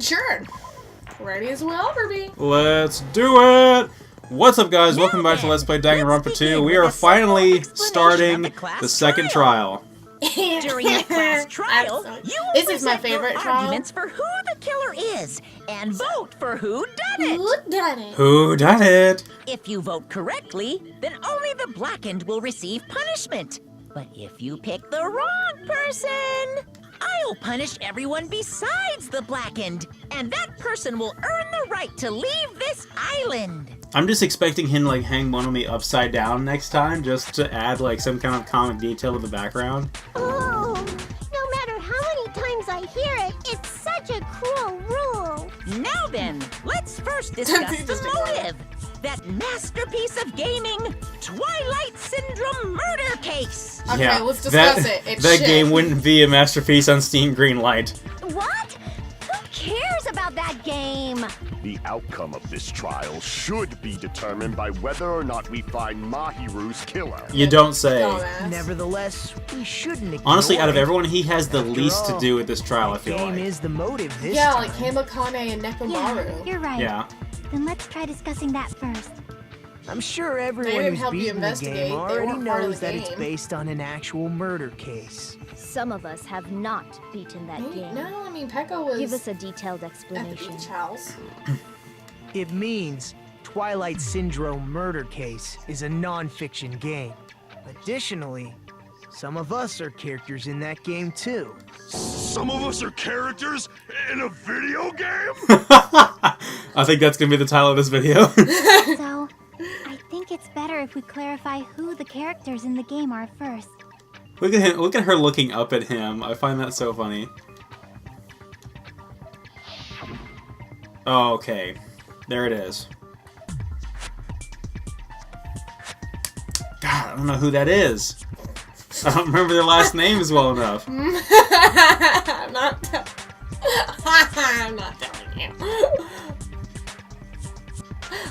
Sure. Ready as we'll ever be. Let's do it! What's up, guys? Welcome back to Let's Play Danganronpa 2. We are finally starting the second trial. During the class trial, you will This is my present favorite your trial. arguments for who the killer is and vote for who done it. Who done it? Who done it? If you vote correctly, then only the blackened will receive punishment. But if you pick the wrong person, I'll punish everyone besides the blackened, and that person will earn the right to leave this island. I'm just expecting him to like hang one of me upside down next time, just to add like some kind of comic detail to the background. Oh, no matter how many times I hear it, it's such a cruel rule. Now then, let's first discuss the motive. That masterpiece of gaming, Twilight Syndrome murder case. Okay, Yeah, let's discuss it. It's that shit. game wouldn't be a masterpiece on Steam Greenlight. What? Who cares about that game? The outcome of this trial should be determined by whether or not we find Mahiru's killer. You don't say. Dumbass. Nevertheless, we shouldn't ignore Honestly, out of it. everyone, he has the After least to all, do with this trial, I feel game like. is the motive this Yeah, time. like Hamakane and Yeah, Nekomaru. you're right. Yeah. Then let's try discussing that first. I'm sure They everyone didn't who's help you beaten the investigate. game They already weren't part of knows the that it's game. based on an actual murder case. Some of us have not beaten that game. No, I mean, Pekka was Give us a detailed at the explanation. beach house. It means Twilight Syndrome Murder Case is a non-fiction game. Additionally, some of us are characters in that game too. Some of us are characters in a video game? I think that's gonna be the title of this video. So, I think it's better if we clarify who the characters in the game are first. Look at him! Look at her looking up at him. I find that so funny. Oh, okay, there it is. God, I don't know who that is. I don't remember their last names well enough. I'm not I'm not telling you.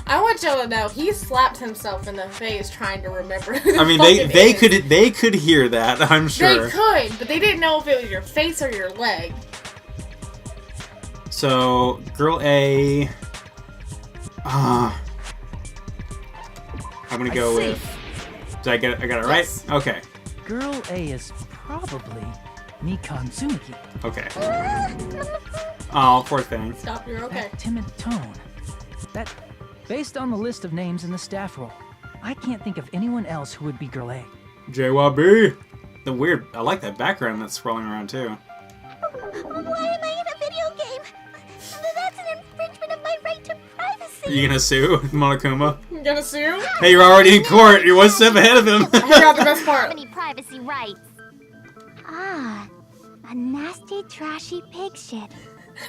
I want y'all to know he slapped himself in the face trying to remember who the I mean, fuck it is. they could hear that. I'm sure. They could, but they didn't know if it was your face or your leg. So, girl A. I'm gonna go with. Did I get it? I got it right? Yes. Okay. Girl A is probably Mikan Tsumiki. Okay. Oh, poor thing. Stop, you're okay. That timid tone. That, based on the list of names in the staff roll, I can't think of anyone else who would be Girl A. JYB. The weird. I like that background that's swirling around too. Why am I in a video game? That's an infringement of my right to privacy. You gonna sue Monokuma? You gonna sue? Hey, you're already in court. You're one step ahead of him. I got the best part. Any privacy rights? Ah, a nasty, trashy pig shit.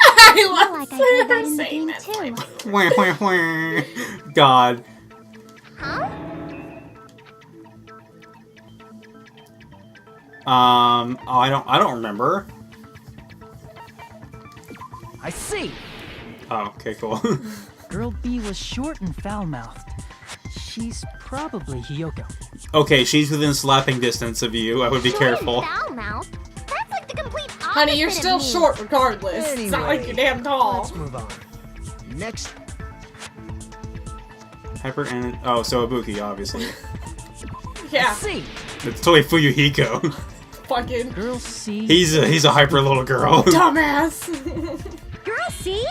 I Feel love like I heard that her in the saying game that. too. Wah, wah, wah. God. Huh? Oh, I don't remember. I see! Oh, okay, cool. Girl B was short and foul-mouthed. She's probably Hiyoko. Okay, she's within slapping distance of you. I would be careful. Foul-mouthed? That's like the complete opposite Honey, you're of still me. short regardless. It's not like you're damn tall. Let's move on. Next, Hyper and oh, so Ibuki, obviously. Yeah, C! It's totally Fuyuhiko. fucking Girl C. He's a hyper little girl. dumbass. Girl, see?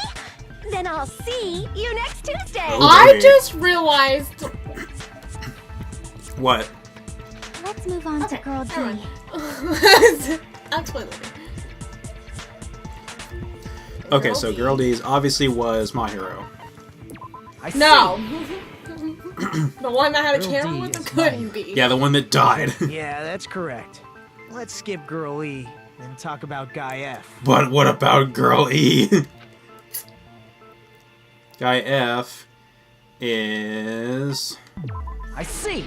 Then I'll see you next Tuesday. Oh. I baby. just realized. What? Let's move on to Girl D. never mind. I'll explain later. Okay, Girl so D. Girl D's obviously was Mahiro. I see. No. The one that had a Girl camera D with him is couldn't be. Yeah, the one that died. yeah, that's correct. Let's skip Girl E and talk about Guy F. But what about Girl E? Guy F is... I see!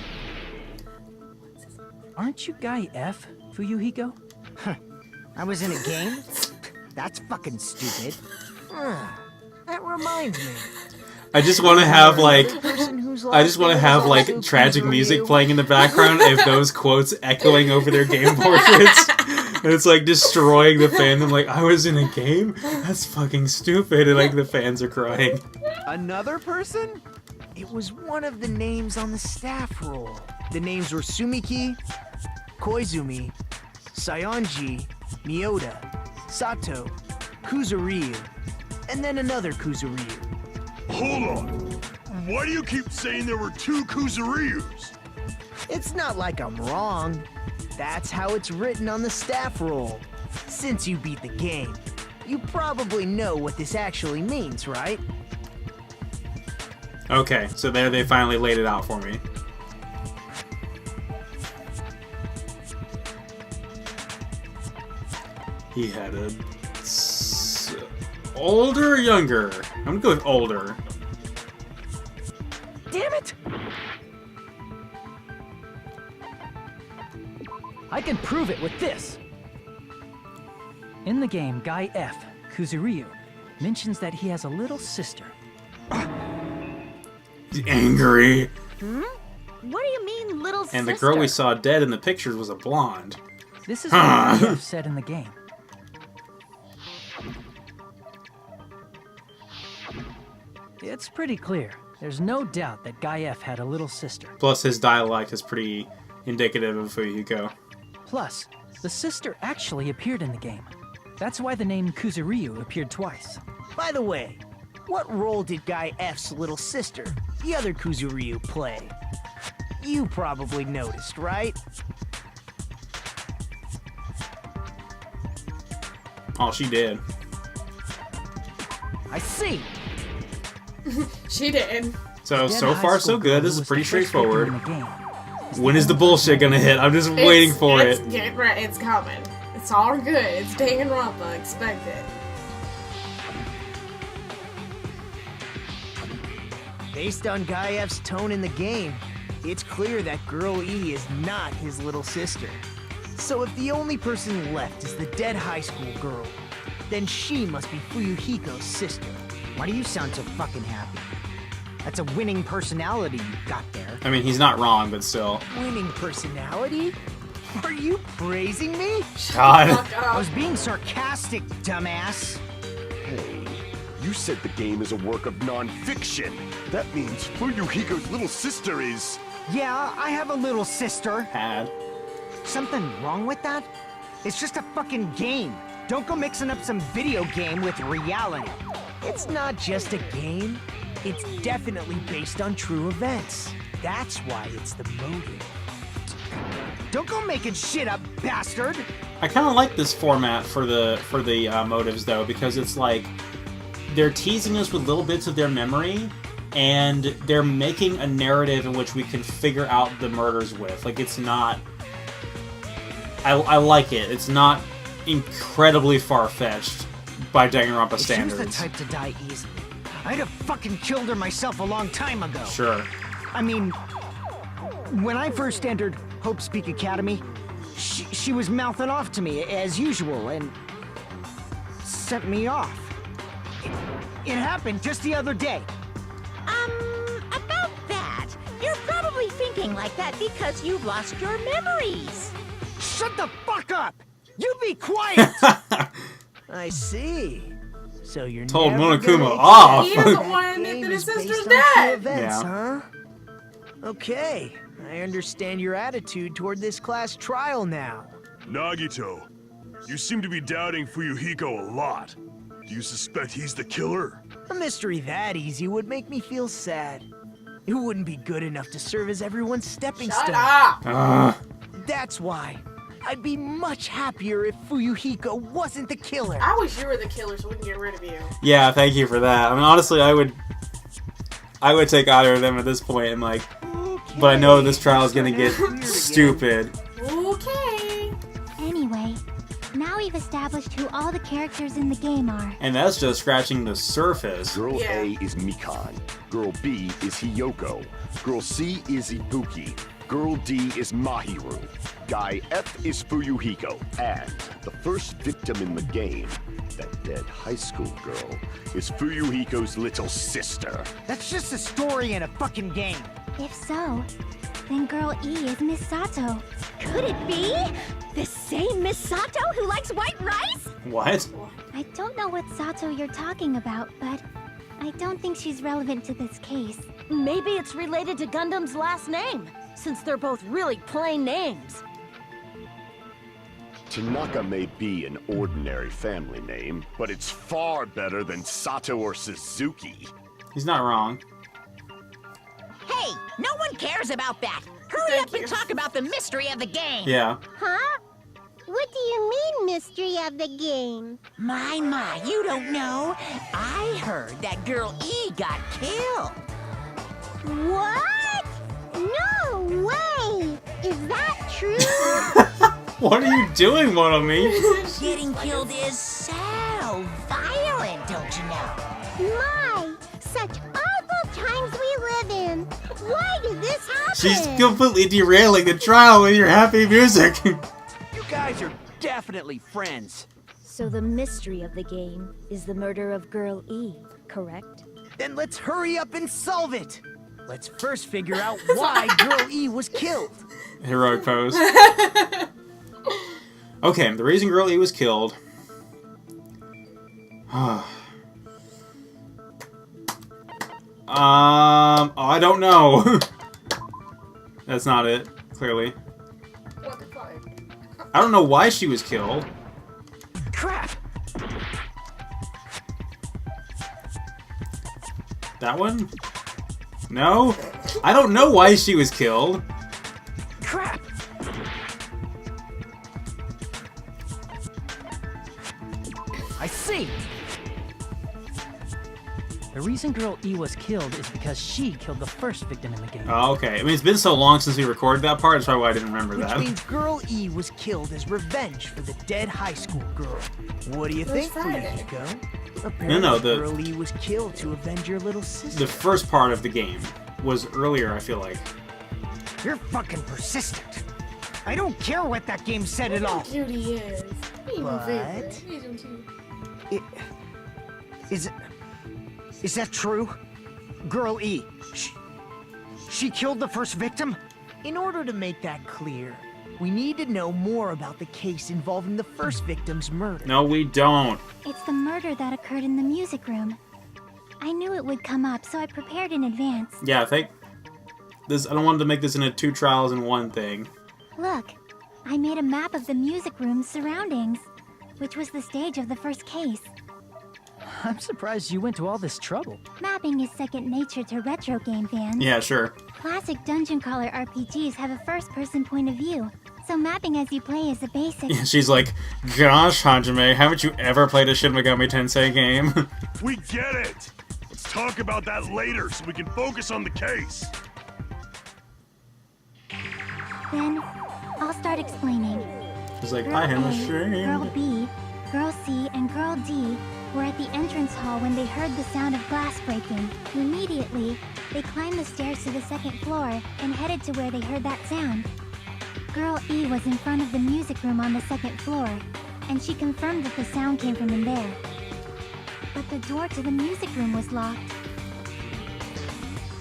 Aren't you Guy F, Fuyuhiko? I was in a game? That's fucking stupid. That reminds me. I just want to have like... Person whose I just want to have like tragic music playing in the background of those quotes echoing over their game portraits. And it's like destroying the fandom. Like, I was in a game? That's fucking stupid. And like the fans are crying. Another person? It was one of the names on the staff roll. The names were Sumiki, Koizumi, Sayonji, Miyota, Sato, Kuzuryu, and then another Kuzuryu. Hold on. Why do you keep saying there were 2 Kuzuryus? It's not like I'm wrong. That's how it's written on the staff roll. Since you beat the game, you probably know what this actually means, right? Okay, so there they finally laid it out for me. He had a older or younger? I'm gonna go with older. Damn it! I can prove it with this. In the game, Guy F, Kuzuryu, mentions that he has a little sister. Angry. What do you mean, little sister? And the girl we saw dead in the pictures was a blonde. This is what Guy F said in the game. It's pretty clear. There's no doubt that Guy F had a little sister. Plus, his dialect is pretty indicative of Fuyuhiko. Plus, the sister actually appeared in the game. That's why the name Kuzuryu appeared twice. By the way, what role did Guy F's little sister, the other Kuzuryu, play? You probably noticed, right? Oh, she did. I see! She did. So Dead high far, school so girl good. This who is was pretty the first straightforward. victim in the game. When is the bullshit gonna hit? I'm just waiting for it. Get right, it's coming. It's all good. It's Danganronpa. Expect it. Based on Guy F's tone in the game, it's clear that Girl E is not his little sister. So if the only person left is the dead high school girl, then she must be Fuyuhiko's sister. Why do you sound so fucking happy? That's a winning personality you got there. I mean, he's not wrong, but still. Winning personality? Are you praising me? God. Fuck I up. was being sarcastic, dumbass. Hey, you said the game is a work of non-fiction. That means Fuyuhiko's little sister is... Yeah, I have a little sister. Had. Something wrong with that? It's just a fucking game. Don't go mixing up some video game with reality. It's not just a game. It's definitely based on true events. That's why it's the motive. Don't go making shit up, bastard! I kind of like this format for the motives though, because it's like they're teasing us with little bits of their memory, and they're making a narrative in which we can figure out the murders with. Like, it's not. I like it. It's not incredibly far-fetched by Danganronpa standards. She was the type to die easily. I'd have fucking killed her myself a long time ago. Sure. I mean, when I first entered Hope Speak Academy, she was mouthing off to me as usual and sent me off. It happened just the other day. About that, you're probably thinking like that because you've lost your memories. Shut the fuck up! You be quiet! I see. So you're Told never Monokuma gonna off. He doesn't want to admit Game that his is based sister's on true dead. events, Yeah. huh? Okay, I understand your attitude toward this class trial now. Nagito, you seem to be doubting Fuyuhiko a lot. Do you suspect he's the killer? A mystery that easy would make me feel sad. It wouldn't be good enough to serve as everyone's stepping Shut stone. up. That's why I'd be much happier if Fuyuhiko wasn't the killer. I wish you were the killer so we can get rid of you. Yeah, thank you for that. I mean, honestly, I would take either of them at this point, and like, but I know this trial is gonna get stupid. Okay. Anyway, now we've established who all the characters in the game are. And that's just scratching the surface. Girl Yeah. A is Mikan. Girl B is Hiyoko. Girl C is Ibuki. Girl D is Mahiru. Guy F is Fuyuhiko. And the first victim in the game, that dead high school girl, is Fuyuhiko's little sister. That's just a story in a fucking game. If so, then Girl E is Miss Sato. Could it be? The same Miss Sato who likes white rice? What? I don't know what Sato you're talking about, but I don't think she's relevant to this case. Maybe it's related to Gundam's last name, since they're both really plain names. Tanaka may be an ordinary family name, but it's far better than Sato or Suzuki. He's not wrong. Hey, no one cares about that. Hurry up and talk about the mystery of the game. Yeah. Huh? What do you mean, mystery of the game? My, you don't know. I heard that Girl E got killed. What? No way! Is that true? What are you doing, Monomi? Getting killed is so violent, don't you know? My, such awful times we live in. Why did this happen? She's completely derailing the trial with your happy music. You guys are definitely friends. So the mystery of the game is the murder of Girl E, correct? Then let's hurry up and solve it. Let's first figure out why Girl E was killed. Heroic pose. Okay, the reason Girl E was killed. I don't know. That's not it, clearly. What the fuck? I don't know why she was killed. Crap! That one? No? I don't know why she was killed. Crap! I see! The reason Girl E was killed is because she killed the first victim in the game. Oh, okay. I mean, it's been so long since we recorded that part, that's probably why I didn't remember Which that. means Girl E was killed as revenge for the dead high school girl. What do you think, Fuyuhiko? Apparently, Girl E was killed to avenge your little sister. The first part of the game was earlier, I feel like. You're fucking persistent. I don't care what that game said at all. Dude, he is. He What? Is that true? Girl E, she killed the first victim? In order to make that clear, we need to know more about the case involving the first victim's murder. No, we don't. It's the murder that occurred in the music room. I knew it would come up, so I prepared in advance. Yeah, I think this. I don't want to make this into 2 trials in 1 thing. Look, I made a map of the music room's surroundings, which was the stage of the first case. I'm surprised you went to all this trouble. Mapping is second nature to retro game fans. Yeah, sure. Classic dungeon crawler RPGs have a first-person point of view, so mapping as you play is a basic. She's like, gosh, Hajime, haven't you ever played a Shin Megami Tensei game? We get it! Let's talk about that later so we can focus on the case. Then, I'll start explaining. She's like, Girl I am A, ashamed. Girl B, Girl C, and Girl D were at the entrance hall when they heard the sound of glass breaking. Immediately, they climbed the stairs to the 2nd floor and headed to where they heard that sound. Girl E was in front of the music room on the 2nd floor, and she confirmed that the sound came from in there. But the door to the music room was locked.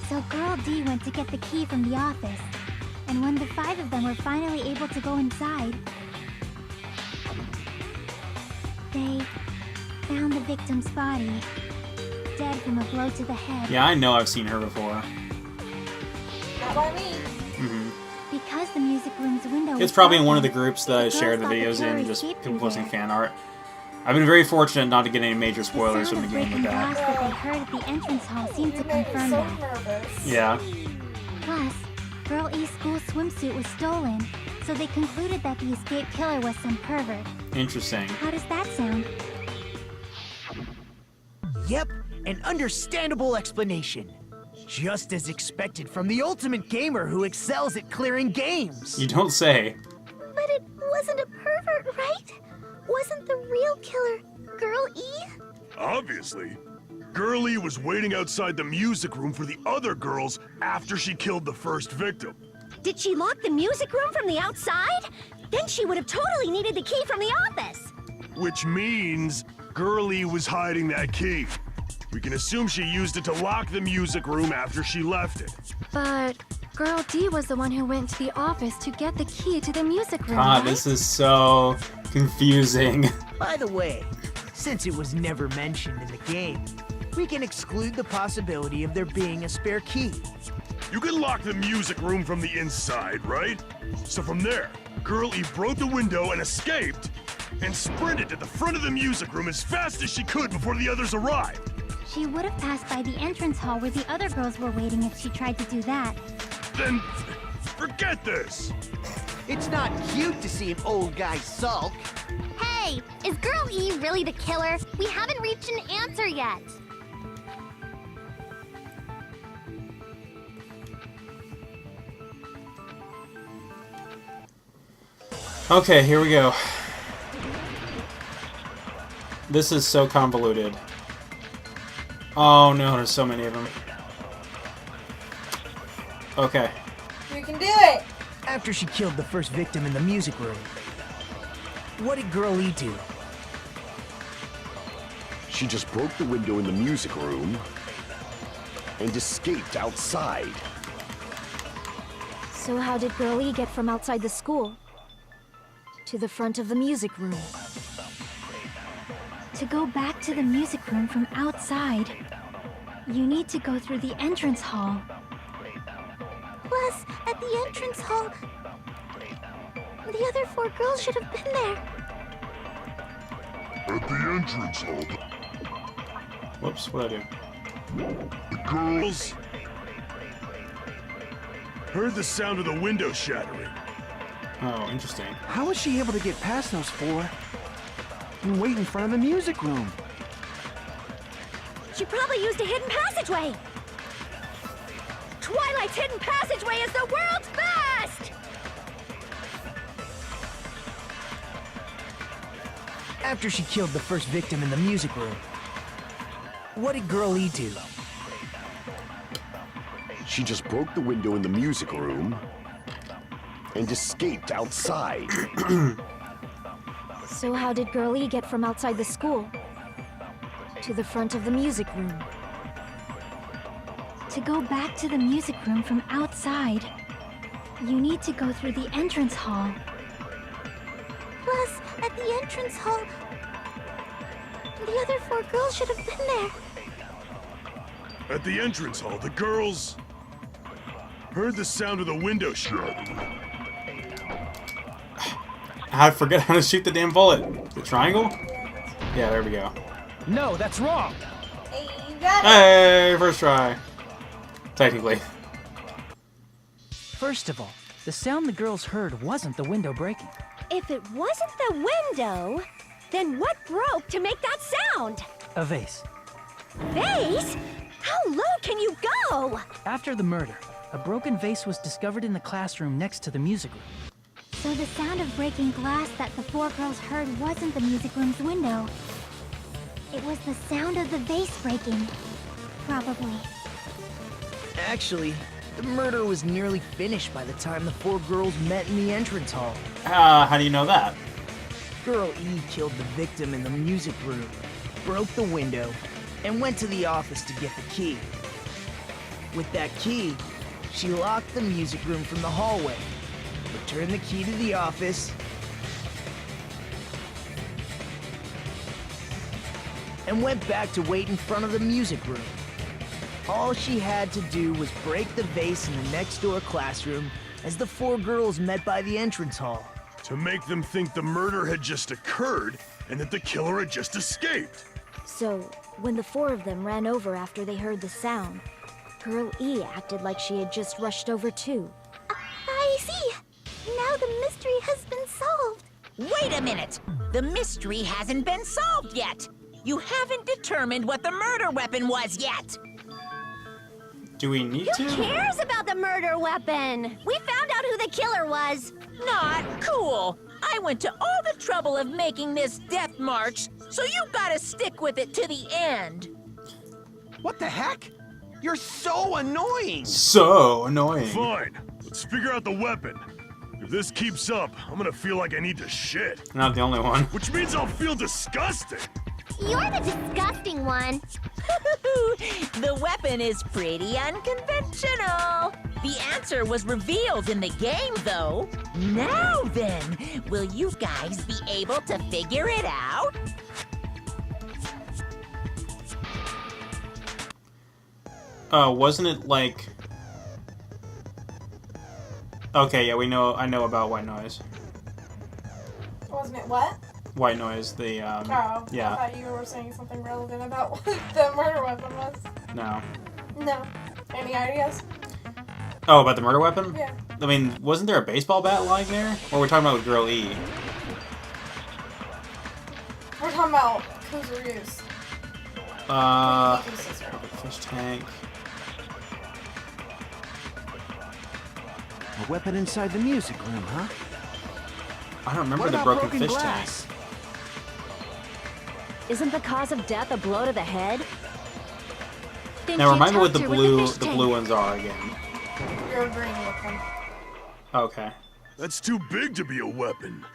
So Girl D went to get the key from the office, and when the 5 of them were finally able to go inside, they found the victim's body, dead from a blow to the head. Yeah, I know I've seen her before. Not by me. Because the music room's window It's was probably in one of the broken, groups that I girls shared the thought videos killer in, just escaped people through posting there. fan art. I've been very fortunate not to get any major The spoilers sound from the of game with breaking glass that. that they heard at the entrance hall seemed to You made me confirm so that. nervous. Yeah. Plus, Girl E's school swimsuit was stolen, so they concluded that the escaped killer was some pervert. Interesting. How does that sound? Yep, an understandable explanation. Just as expected from the ultimate gamer who excels at clearing games. You don't say. But it wasn't a pervert, right? Wasn't the real killer Girl E? Obviously. Girlie was waiting outside the music room for the other girls after she killed the first victim. Did she lock the music room from the outside? Then she would have totally needed the key from the office. Which means Girlie was hiding that key. We can assume she used it to lock the music room after she left it. But Girl D was the one who went to the office to get the key to the music room, God, right? this is so confusing. By the way, since it was never mentioned in the game, we can exclude the possibility of there being a spare key. You can lock the music room from the inside, right? So from there, Girl E broke the window and escaped, and sprinted to the front of the music room as fast as she could before the others arrived. She would have passed by the entrance hall where the other girls were waiting if she tried to do that. Then, forget this! It's not cute to see an old guy sulk. Hey, is Girl E really the killer? We haven't reached an answer yet. Okay, here we go. This is so convoluted. Oh no, there's so many of them. Okay. You can do it! After she killed the first victim in the music room, what did Girl E do? She just broke the window in the music room and escaped outside. So how did Girl E get from outside the school to the front of the music room? To go back to the music room from outside, you need to go through the entrance hall. Plus, at the entrance hall, the other 4 girls should have been there. At the entrance hall, Whoops, what'd I do? the girls heard the sound of the window shattering. Oh, interesting. How was she able to get past those 4 and wait in front of the music room? She probably used a hidden passageway. Twilight's hidden passageway is the world's best! After she killed the first victim in the music room, what did Girl E do? She just broke the window in the music room and escaped outside. So how did Girl E get from outside the school to the front of the music room? To go back to the music room from outside, you need to go through the entrance hall. Plus, at the entrance hall, the other 4 girls should have been there. At the entrance hall, the girls heard the sound of the window shattering. I forget how to shoot the damn bullet. The triangle? Yeah, there we go. No, that's wrong. Hey, you got it! Hey, first try. Technically. First of all, the sound the girls heard wasn't the window breaking. If it wasn't the window, then what broke to make that sound? A vase. Vase? How low can you go? After the murder, a broken vase was discovered in the classroom next to the music room. So the sound of breaking glass that the 4 girls heard wasn't the music room's window. It was the sound of the vase breaking. Probably. Actually, the murder was nearly finished by the time the 4 girls met in the entrance hall. How do you know that? Girl E killed the victim in the music room, broke the window, and went to the office to get the key. With that key, she locked the music room from the hallway, returned the key to the office, and went back to wait in front of the music room. All she had to do was break the vase in the next door classroom as the 4 girls met by the entrance hall. To make them think the murder had just occurred and that the killer had just escaped. So, when the 4 of them ran over after they heard the sound, Girl E acted like she had just rushed over too. I see. Now the mystery has been solved. Wait a minute! The mystery hasn't been solved yet! You haven't determined what the murder weapon was yet! Do we need Who to? cares about the murder weapon? We found out who the killer was. Not cool! I went to all the trouble of making this death march, so you gotta stick with it to the end! What the heck? You're so annoying! So annoying. Fine. Let's figure out the weapon. If this keeps up, I'm gonna feel like I need to shit. You're not the only one. Which means I'll feel disgusting. You're the disgusting one. The weapon is pretty unconventional. The answer was revealed in the game, though. Now then, will you guys be able to figure it out? Wasn't it like... Okay, yeah, I know about white noise. Wasn't it what? White noise, the, Oh, yeah. I thought you were saying something relevant about what the murder weapon was. No. No. Any ideas? Oh, about the murder weapon? Yeah. I mean, wasn't there a baseball bat lying there? Or are we talking about with Girl E? We're talking about Kuzuryu's. Fish tank. A weapon inside the music room, huh? I don't remember What the about broken fish glass? tank. Isn't the cause of death a blow to the head? Then Now she remind me what attacked the her with the blue fish the tank. blue ones are again. You're agreeing with them. Okay. That's too big to be a weapon.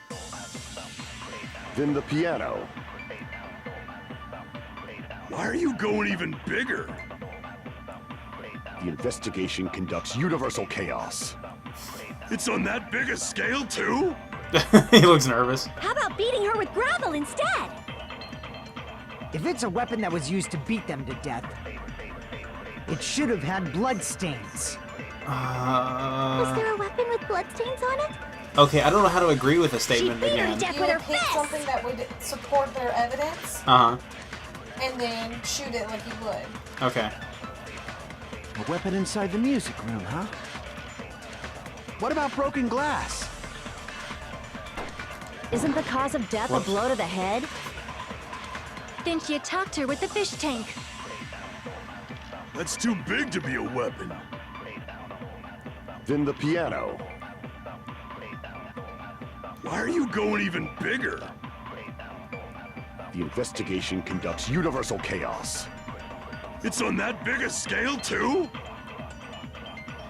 Then the piano. Why are you going even bigger? The investigation conducts universal chaos. It's on that big a scale, too? He looks nervous. How about beating her with gravel instead? If it's a weapon that was used to beat them to death, it should have had blood stains. Was there a weapon with bloodstains on it? Okay, I don't know how to agree with the statement beat her to again. death You with would her pick fist. something that would support their evidence, Uh-huh. and then shoot it like you would. Okay. A weapon inside the music room, huh? What about broken glass? Isn't the cause of death Whoops. a blow to the head? Then she attacked her with the fish tank. That's too big to be a weapon. Then the piano. Why are you going even bigger? The investigation conducts universal chaos. It's on that big a scale, too?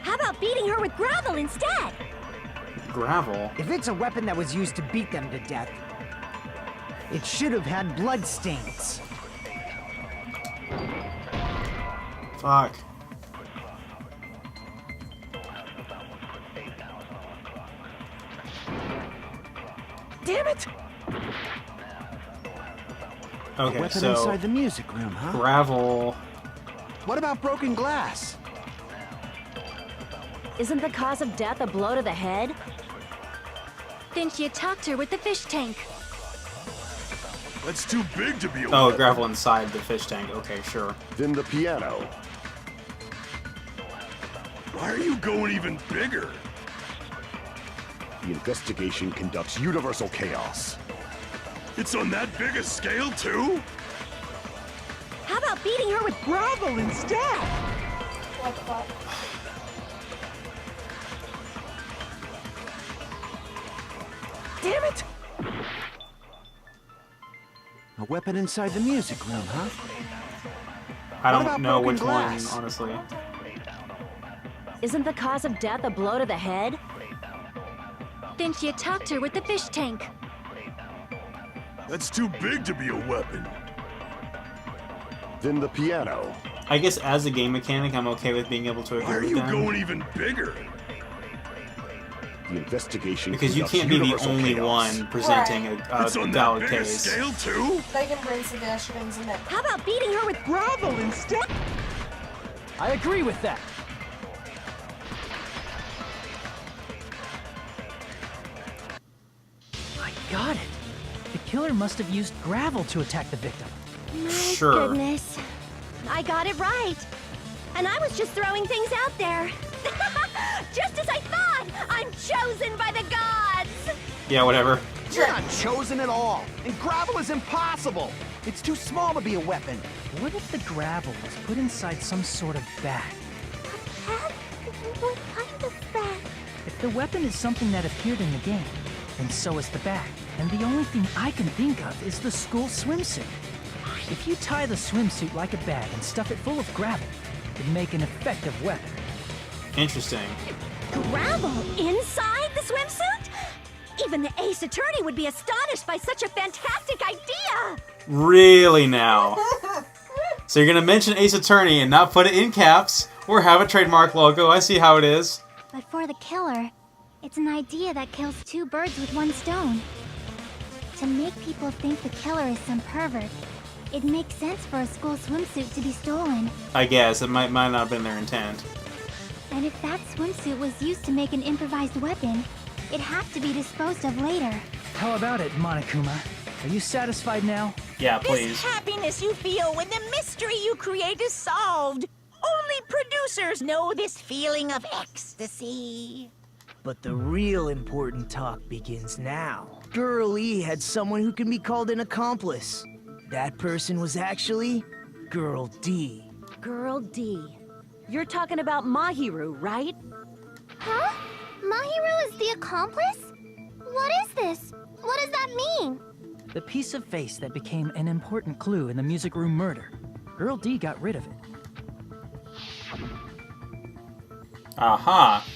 How about beating her with gravel instead? Gravel. If it's a weapon that was used to beat them to death, it should have had blood stains. Fuck. Damn it! A Okay, weapon so inside the music room, huh? gravel. What about broken glass? Isn't the cause of death a blow to the head? Then she attacked her with the fish tank. That's too big to be a Oh, weapon. gravel inside the fish tank. Okay, sure. Then the piano. Why are you going even bigger? The investigation conducts universal chaos. It's on that big a scale, too? How about beating her with gravel instead? What the fuck? Damn it! A weapon inside the music room, huh? I What about don't know broken which glass? one, honestly. Isn't the cause of death a blow to the head? Then she attacked her with the fish tank. That's too big to be a weapon. Then the piano. I guess as a game mechanic, I'm okay with being able to Why are agree you with them. going even bigger? The investigation Because you conducts can't be the universal only chaos. one presenting It's a on that valid big a case. scale, too? They can bring suggestions and then. How about beating her with gravel instead? I agree with that. I got it. The killer must have used gravel to attack the victim. My Sure. goodness. I got it right. And I was just throwing things out there. Just as I thought! I'm chosen by the gods! Yeah, whatever. You're not chosen at all, and gravel is impossible. It's too small to be a weapon. What if the gravel was put inside some sort of bag? Bag? What kind of bag? If the weapon is something that appeared in the game, then so is the bag. And the only thing I can think of is the school swimsuit. If you tie the swimsuit like a bag and stuff it full of gravel, it'd make an effective weapon. Interesting. Gravel inside the swimsuit? Even the ace attorney would be astonished by such a fantastic idea! Really now? So you're gonna mention Ace Attorney and not put it in caps or have a trademark logo. I see how it is. But for the killer, it's an idea that kills two birds with one stone. To make people think the killer is some pervert, it makes sense for a school swimsuit to be stolen. I guess. It might not have been their intent. And if that swimsuit was used to make an improvised weapon, it'd have to be disposed of later. How about it, Monokuma? Are you satisfied now? Yeah, This please. happiness you feel when the mystery you create is solved. Only producers know this feeling of ecstasy. But the real important talk begins now. Girl E had someone who can be called an accomplice. That person was actually Girl D. Girl D. You're talking about Mahiru, right? Huh? Mahiru is the accomplice? What is this? What does that mean? The piece of face that became an important clue in the music room murder. Girl D got rid of it. Aha.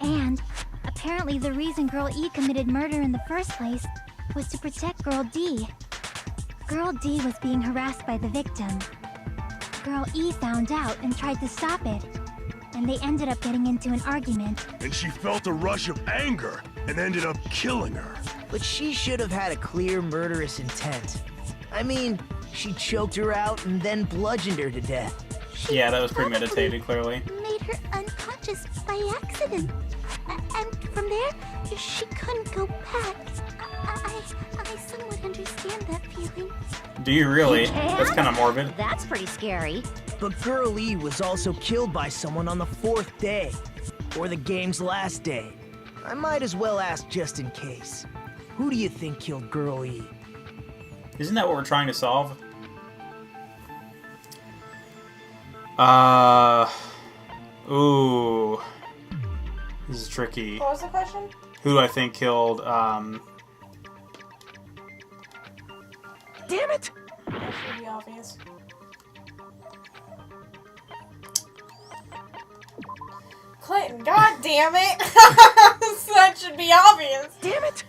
And apparently the reason Girl E committed murder in the first place was to protect Girl D. Girl D was being harassed by the victim. Girl E found out and tried to stop it, and they ended up getting into an argument. And she felt a rush of anger and ended up killing her. But she should have had a clear murderous intent. I mean, she choked her out and then bludgeoned her to death. Yeah, that was premeditated, clearly. Made her unconscious by accident. And from there, she couldn't go back. I somewhat understand that feeling. Do you really? You can? That's kind of morbid. That's pretty scary. But Girl E was also killed by someone on the 4th day. Or the game's last day. I might as well ask just in case. Who do you think killed Girl E? Isn't that what we're trying to solve? Ooh. This is tricky. What was the question? Who do I think killed, That Damn it! should be obvious. Clayton, god damn it! That should be obvious. Damn it!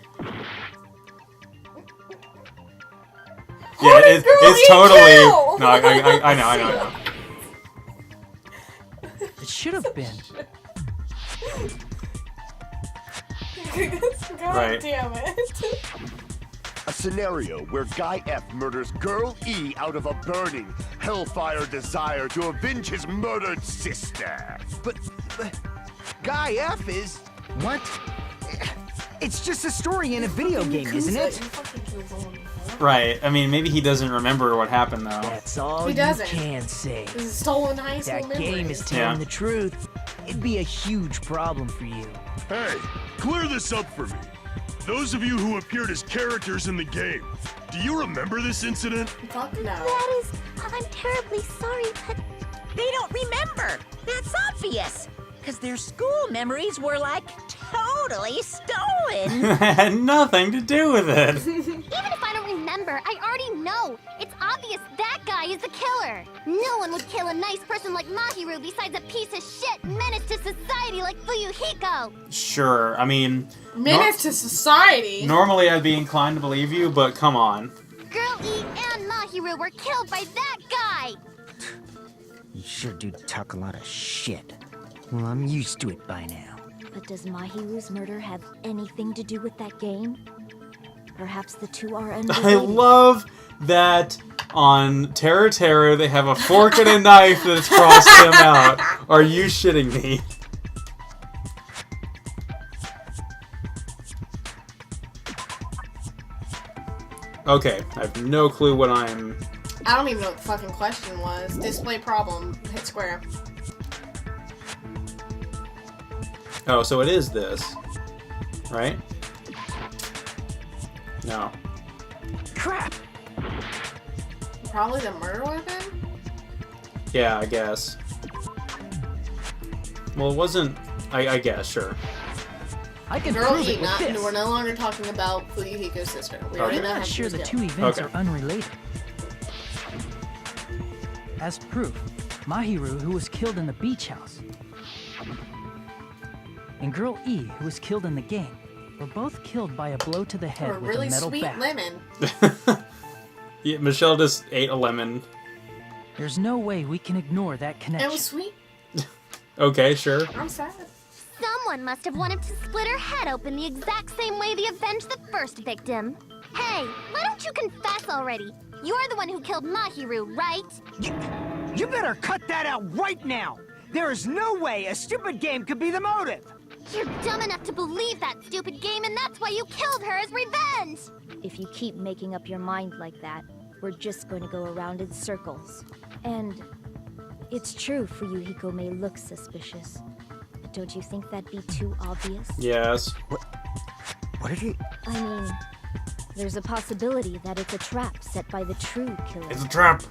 Yeah, did Girl it's E totally... kill? No, I know. It should have been. God Right. damn it. A scenario where Guy F murders Girl E out of a burning, hellfire desire to avenge his murdered sister. But Guy F is... What? It's just a story in a video game, isn't it? Right. I mean, maybe he doesn't remember what happened, though. That's all He you doesn't. can say. This is stolen high school That memories. game is telling Yeah. the truth. It'd be a huge problem for you. Hey, clear this up for me. Those of you who appeared as characters in the game, do you remember this incident? Fuck no. That is... I'm terribly sorry, but... They don't remember. That's obvious. Because their school memories were like totally stolen. Had nothing to do with it. Even if I don't remember, I already know. It's obvious that guy is the killer. No one would kill a nice person like Mahiru besides a piece of shit menace to society like Fuyuhiko. Sure. I mean... Menace to society. Normally I'd be inclined to believe you, but come on. Girl E and Mahiru were killed by that guy. You sure do talk a lot of shit. Well, I'm used to it by now. But does Mahiru's murder have anything to do with that game? Perhaps the two are unrelated. I love that on Terra Terra they have a fork and a knife that's crossed them out. Are you shitting me? Okay, I have no clue what I'm... I don't even know what the fucking question was. Display problem. Hit square. Oh, so it is this. Right? No. Crap! Probably the murder weapon? Yeah, I guess. Well, it wasn't... I guess, sure. I can Girl prove E, it with this. we're no longer talking about Fuyuhiko's sister. We already I'm know how not she sure was the killed. two events Okay. are unrelated. As proof, Mahiru, who was killed in the beach house, and Girl E, who was killed in the game, were both killed by a blow to the head Or a with really a metal sweet bat. lemon. Yeah, Michelle just ate a lemon. There's no way we can ignore that connection. It was sweet. Okay, sure. I'm sad. Someone must have wanted to split her head open the exact same way they avenged the first victim. Hey, why don't you confess already? You're the one who killed Mahiru, right? You better cut that out right now! There is no way a stupid game could be the motive! You're dumb enough to believe that stupid game, and that's why you killed her as revenge! If you keep making up your mind like that, we're just going to go around in circles. And it's true Fuyuhiko may look suspicious. But don't you think that'd be too obvious? Yes. What did he... I mean, there's a possibility that it's a trap set by the true killer. It's a trap.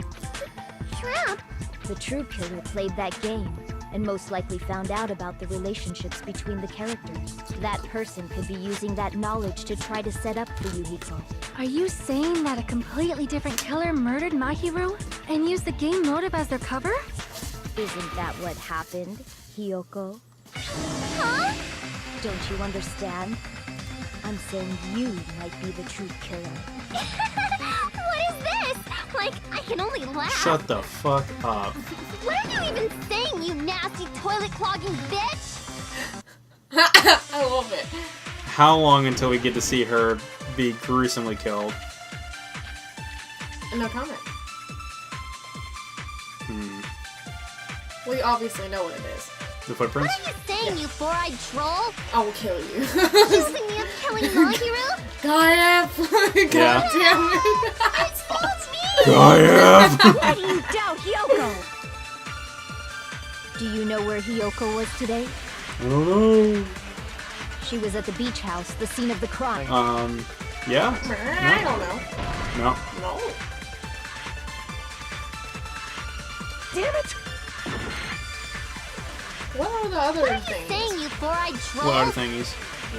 Trap? The true killer played that game, and most likely found out about the relationships between the characters. That person could be using that knowledge to try to set up Fuyuhiko. Are you saying that a completely different killer murdered Mahiru and used the game motive as their cover? Isn't that what happened, Hiyoko? Huh? Don't you understand? I'm saying you might be the true killer. What is this? Like, I can only laugh. Shut the fuck up. What are you even saying, you nasty toilet-clogging bitch? I love it. How long until we get to see her be gruesomely killed? No comment. We obviously know what it is. The footprints? What are you saying, you four-eyed troll? I will kill you. Accusing me of killing Mahiru? Gaia! God Yeah. damn it! It's so mean! Gaia! Why do you doubt Hiyoko? Do you know where Hiyoko was today? I don't know. She was at the beach house, the scene of the crime. Yeah? I don't know. No. No. Damn it! What are the other What are you things? saying, you four-eyed troll? What other thingies?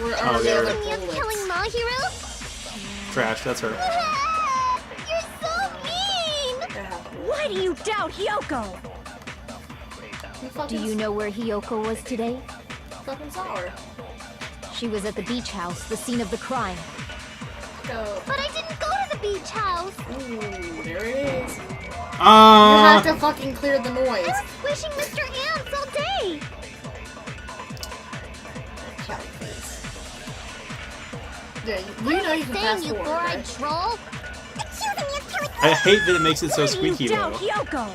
Where Oh, are the there. other Accusing me of killing bullets? Mahiru? Trash, that's her. You're so mean! Yeah. Why do you doubt Hiyoko? You Do fucking, you know where Hiyoko was today? fucking sour. She was at the beach house, the scene of the crime. Go. But I didn't go to the beach house! Ooh, there it is. You have to fucking clear the noise. I was wishing Mr. Ants all day! Kelly, please. Yeah, you know you can Saying, fast you forward, four-eyed right? troll? Accusing me of killing I hate that it makes it so Why do squeaky you doubt though. Hiyoko?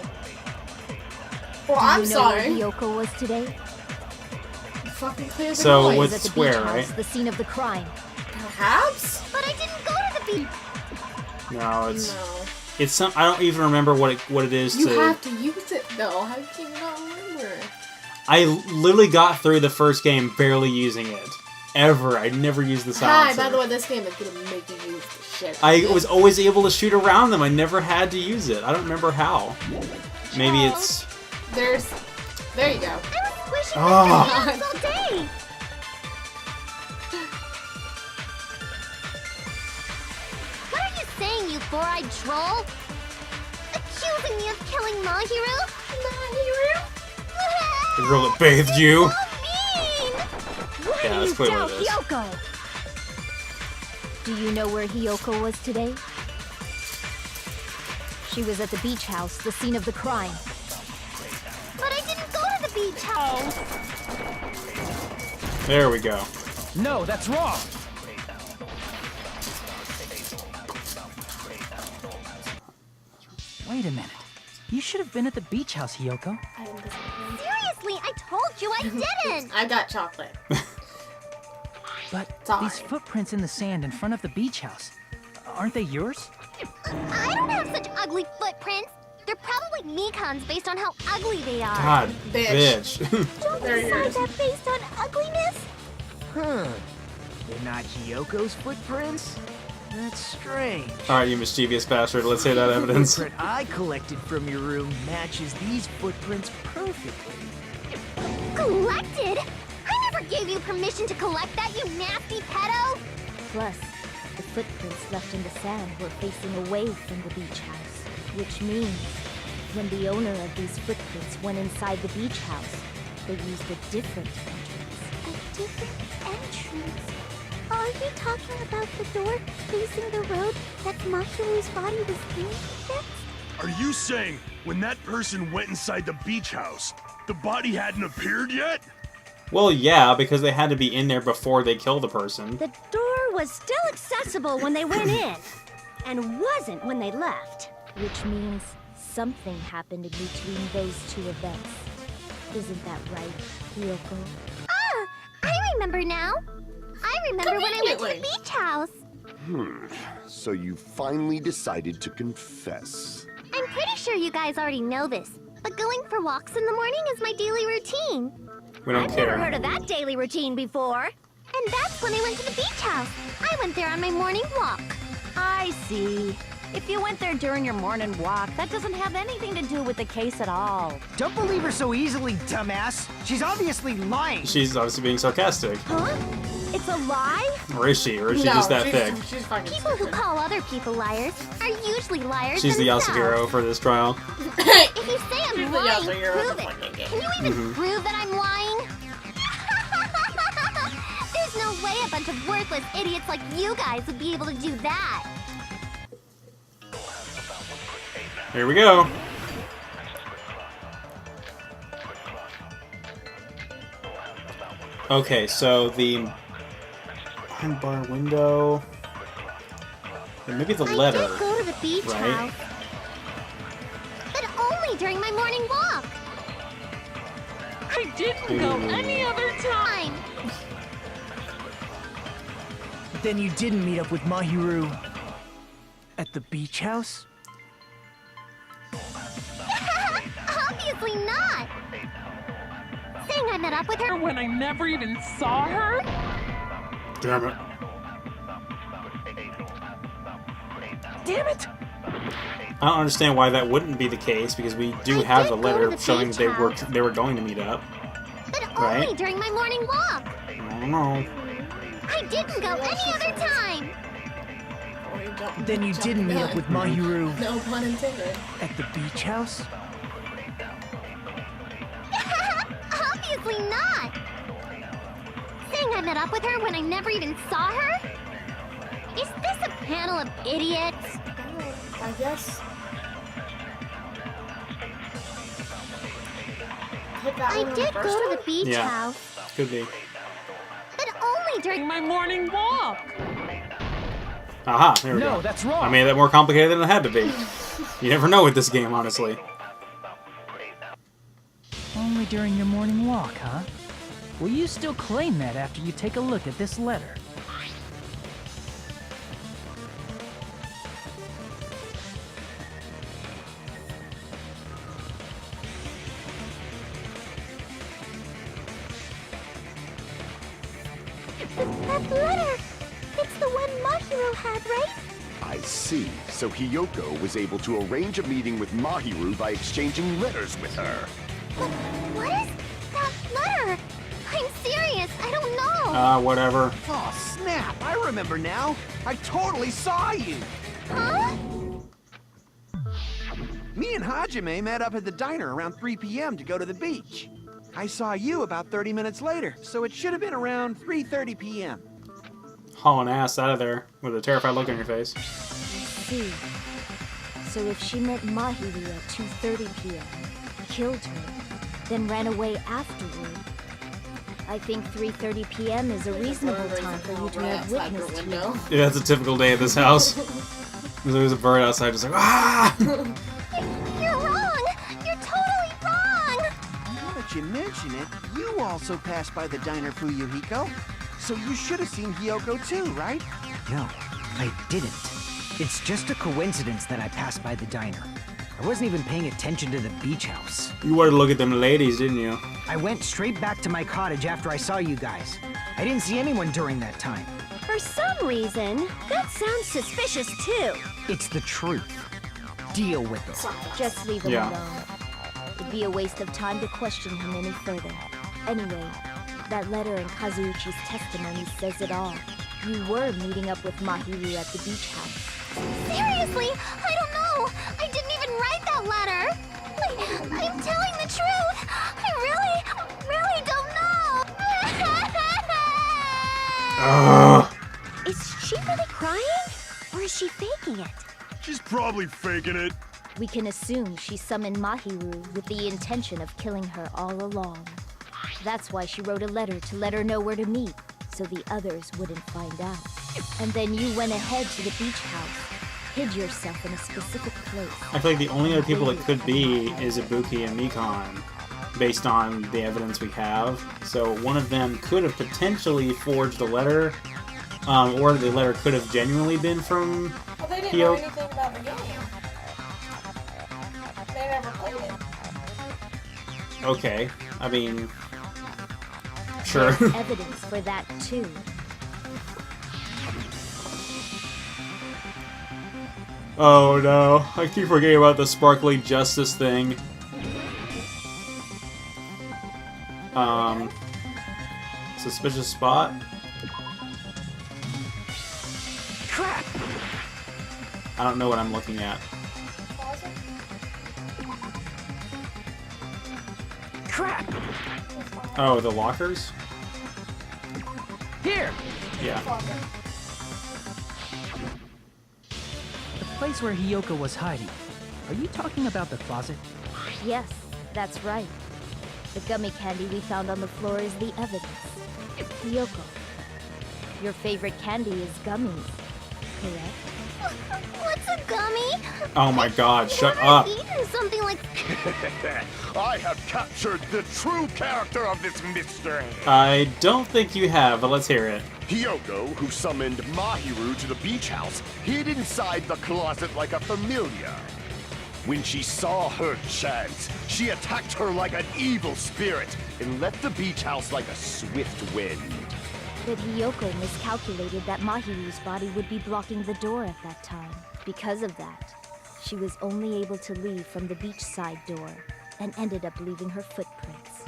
Well, I'm Do you know where sorry. Hiyoko was today? Fucking clear the So noise. with At the swear, beach right? house, the scene of the crime. Perhaps? But I didn't go to the beach! No, it's No. it's some. I don't even remember what it is You to. have to use it though. How can you not remember? I literally got through the first game barely using it. Ever. I never used the silencer. Hi, by the way, this game is gonna make you use the shit. I was always able to shoot around them. I never had to use it. I don't remember how. Maybe it's. There you go. I was wishing Ah. Mr. Ants all day! What are you saying, you four-eyed troll? Accusing me of killing Mahiru? Mahiru? The girl that bathed you. So mean! Why Yeah, do that's you clearly doubt what it is. Hiyoko? Do you know where Hiyoko was today? She was at the beach house, the scene of the crime. But I didn't go to the beach house! There we go. No, that's wrong! Wait a minute. You should have been at the beach house, Hiyoko. Seriously, I told you I didn't! I got chocolate. But Sorry. these footprints in the sand in front of the beach house, aren't they yours? I don't have such ugly footprints! They're probably Mikan's based on how ugly they are. God, Bitch. bitch. Don't They're decide yours. that based on ugliness? Huh. They're not Hiyoko's footprints? That's strange. Alright, you mischievous bastard. Let's say that evidence. The footprint I collected from your room matches these footprints perfectly. Collected? I never gave you permission to collect that, you nasty pedo! Plus, the footprints left in the sand were facing away from the beach house, which means when the owner of these footprints went inside the beach house, they used a different entrance. A different entrance? Are you talking about the door facing the road that Mahiru's body was in? Are you saying when that person went inside the beach house, the body hadn't appeared yet? Well, yeah, because they had to be in there before they kill the person. The door was still accessible when they went in, and wasn't when they left. Which means something happened in between those two events. Isn't that right, Hiyoko? Ah, I remember now. I remember when I went to the beach house. So you finally decided to confess. I'm pretty sure you guys already know this, but going for walks in the morning is my daily routine. We don't I've care. never heard of that daily routine before. And that's when I went to the beach house. I went there on my morning walk. I see. If you went there during your morning walk, that doesn't have anything to do with the case at all. Don't believe her so easily, dumbass. She's obviously lying. She's obviously being sarcastic. Huh? It's a lie? Or is she? Or is she No, just that she's, thick? She's fucking People who stupid. call other people liars are usually liars She's the themselves. Yasuhiro for this trial. If you say I'm She's the lying, Yasuhiro of prove the it. fucking game. Can you even prove that I'm lying? There's no way a bunch of worthless idiots like you guys would be able to do that. Here we go. Okay, so the bar window, and maybe the letter, I did go to the beach right? house, but only during my morning walk. I didn't go any other time. Then you didn't meet up with Mahiru at the beach house? Obviously not. Saying I met up with her When I never even saw her? Damn it. Damn it! I don't understand why that wouldn't be the case, because we do I have did the go letter to the showing beach they were house. going to meet up. but Right. only during my morning walk. I don't know. I didn't go any other time. Or you jump- Then you jump didn't the meet gun. up with Mahiru No pun intended. at the beach house? Obviously not. Saying I met up with her when I never even saw her? Is this a panel of idiots? I guess. Hit that I one on the did first go to one? the beach Yeah. house, Could be. but only during My morning walk. Aha, there we No, go. that's wrong. I made that more complicated than it had to be. You never know with this game, honestly. Only during your morning walk, huh? Will you still claim that after you take a look at this letter? that letter. It's the one Mahiro had, right? I see. So Hiyoko was able to arrange a meeting with Mahiru by exchanging letters with her. But what is that letter? I'm serious. I don't know. Whatever. Oh, snap! I remember now. I totally saw you. Huh? Me and Hajime met up at the diner around 3 p.m. to go to the beach. I saw you about 30 minutes later, so it should have been around 3:30 p.m. Hauling ass out of there with a terrified look on your face. See. So if she met Mahiru at 2:30 p.m., killed her, then ran away afterward, I think 3:30 p.m. is a reasonable time for you to have witnessed window. Yeah, that's a typical day at this house. There's always a bird outside just like, ah! You're wrong. You're totally wrong. Now that you mention it, you also passed by the diner, Fuyuhiko. So you should have seen Hiyoko too, right? No, I didn't. It's just a coincidence that I passed by the diner. I wasn't even paying attention to the beach house. You wanted to look at them ladies, didn't you? I went straight back to my cottage after I saw you guys. I didn't see anyone during that time. For some reason, that sounds suspicious too. It's the truth. Deal with it. Just leave him Yeah. alone. It'd be a waste of time to question him any further. Anyway, that letter in Kazuichi's testimony says it all. You were meeting up with Mahiru at the beach house. Seriously, I don't know. I didn't even write that letter. I'm telling the truth. I really don't know. Is she really crying? Or is she faking it? She's probably faking it. We can assume she summoned Mahiru with the intention of killing her all along. That's why she wrote a letter to let her know where to meet, so the others wouldn't find out. And then you went ahead to the beach house, hid yourself in a specific place. I feel like the only other people it could be is Ibuki and Mikon, based on the evidence we have. So one of them could have potentially forged a letter, or the letter could have genuinely been from Well, they didn't know anything about the game. They never played it. Okay, I mean, sure. There's evidence for that too. Oh no, I keep forgetting about the sparkly justice thing. Suspicious spot? Crap! I don't know what I'm looking at. Crap! Oh, the lockers? Here! Yeah. The place where Hiyoko was hiding. Are you talking about the closet? Yes, that's right. The gummy candy we found on the floor is the evidence. Hiyoko, your favorite candy is gummies, correct? What's a gummy? Oh my god, shut I've up. eaten something like... I have captured the true character of this mystery. I don't think you have, but let's hear it. Hiyoko, who summoned Mahiru to the beach house, hid inside the closet like a familiar. When she saw her chance, she attacked her like an evil spirit and left the beach house like a swift wind. But Hiyoko miscalculated that Mahiru's body would be blocking the door at that time. Because of that, she was only able to leave from the beachside door and ended up leaving her footprints.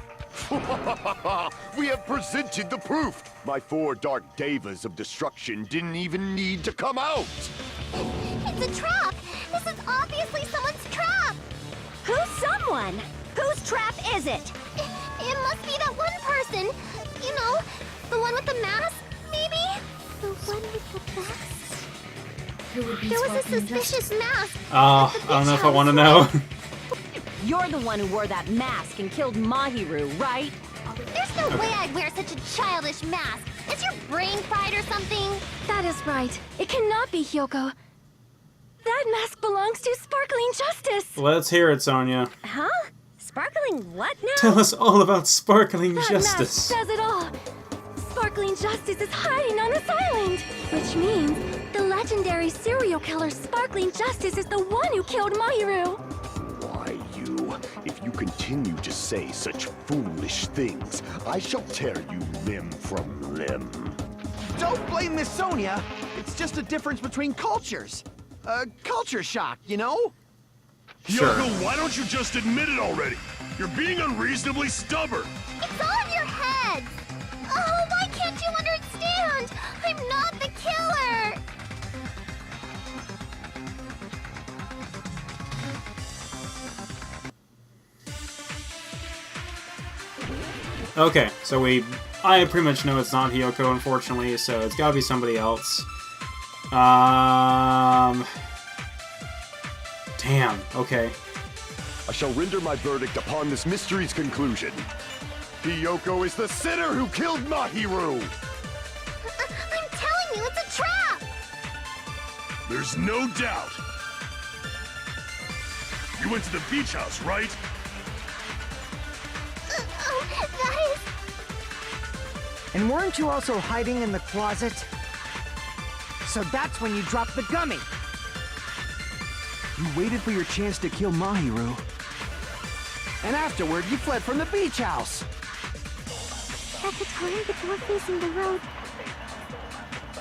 We have presented the proof! My 4 dark devas of destruction didn't even need to come out! It's a trap! This is obviously someone's trap! Who's someone? Whose trap is it? It must be that one person! You know, the one with the mask, maybe? The one with the mask? Who would be There was a sparkling suspicious mask! Oh, I don't know if I want to know. You're the one who wore that mask and killed Mahiru, right? There's no way I'd wear such a childish mask! Is your brain fried or something? That is right. It cannot be Hiyoko. That mask belongs to Sparkling Justice! Let's hear it, Sonia. Huh? Sparkling what now? Tell us all about Sparkling That Justice. mask says it all! Sparkling Justice is hiding on this island! Which means the legendary serial killer Sparkling Justice is the one who killed Mahiru! Why, you? If you continue to say such foolish things, I shall tear you limb from limb. Don't blame Miss Sonia. It's just a difference between cultures. Culture shock, you know? Sure. Yoko, why don't you just admit it already? You're being unreasonably stubborn. It's all in your head! Oh, why can't you understand? I'm not the killer! Okay, so I pretty much know it's not Hiyoko, unfortunately, so it's gotta be somebody else. Damn, okay. I shall render my verdict upon this mystery's conclusion. Hiyoko is the sinner who killed Mahiru! I'm telling you, it's a trap! There's no doubt. You went to the beach house, right? That is... And weren't you also hiding in the closet? So that's when you dropped the gummy! You waited for your chance to kill Mahiru. And afterward, you fled from the beach house! At the time, the door facing the road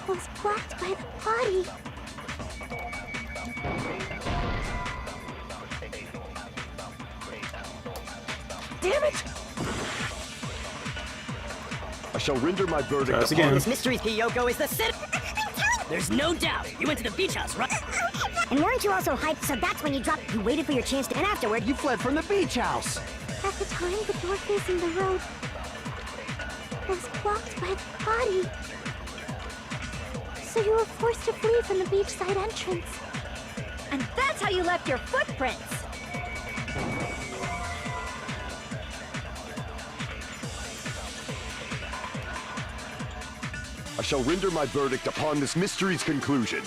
was blocked by the body. Damn it! I shall render my verdict Try this upon again. this Mystery's Hiyoko is the sin. There's no doubt. You went to the beach house, right? And weren't you also hyped? So that's when you dropped. You waited for your chance to. And afterward, you fled from the beach house! At the time, the door facing the road was blocked by the body. So you were forced to flee from the beachside entrance. And that's how you left your footprints. I shall render my verdict upon this mystery's conclusion.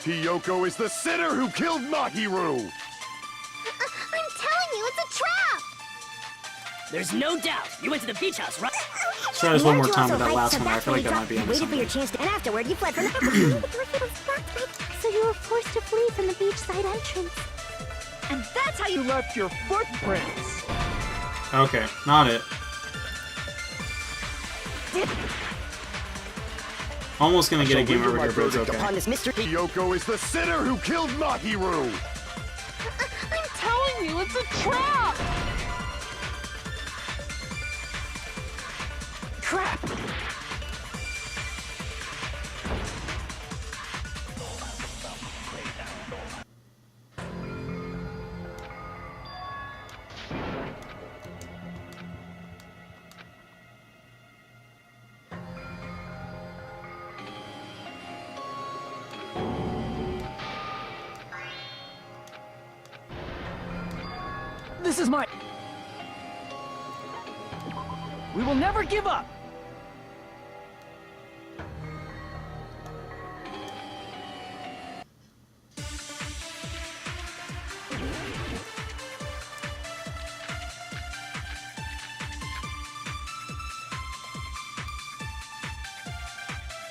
Hiyoko is the sinner who killed Mahiru! I'm telling you, it's a trap! There's no doubt. You went to the beach house, right? Let's try this one more time with that last one. I feel like that might be on Waited for your something. chance, and afterward you fled from the So you were forced to flee from the beachside entrance. And that's how you left your footprints. Okay, not it. Almost gonna get a game over here, but it's okay. Upon this mystery, Hiyoko is the sinner who killed Mahiru! I'm telling you, it's a trap! Crap! This is my... We will never give up!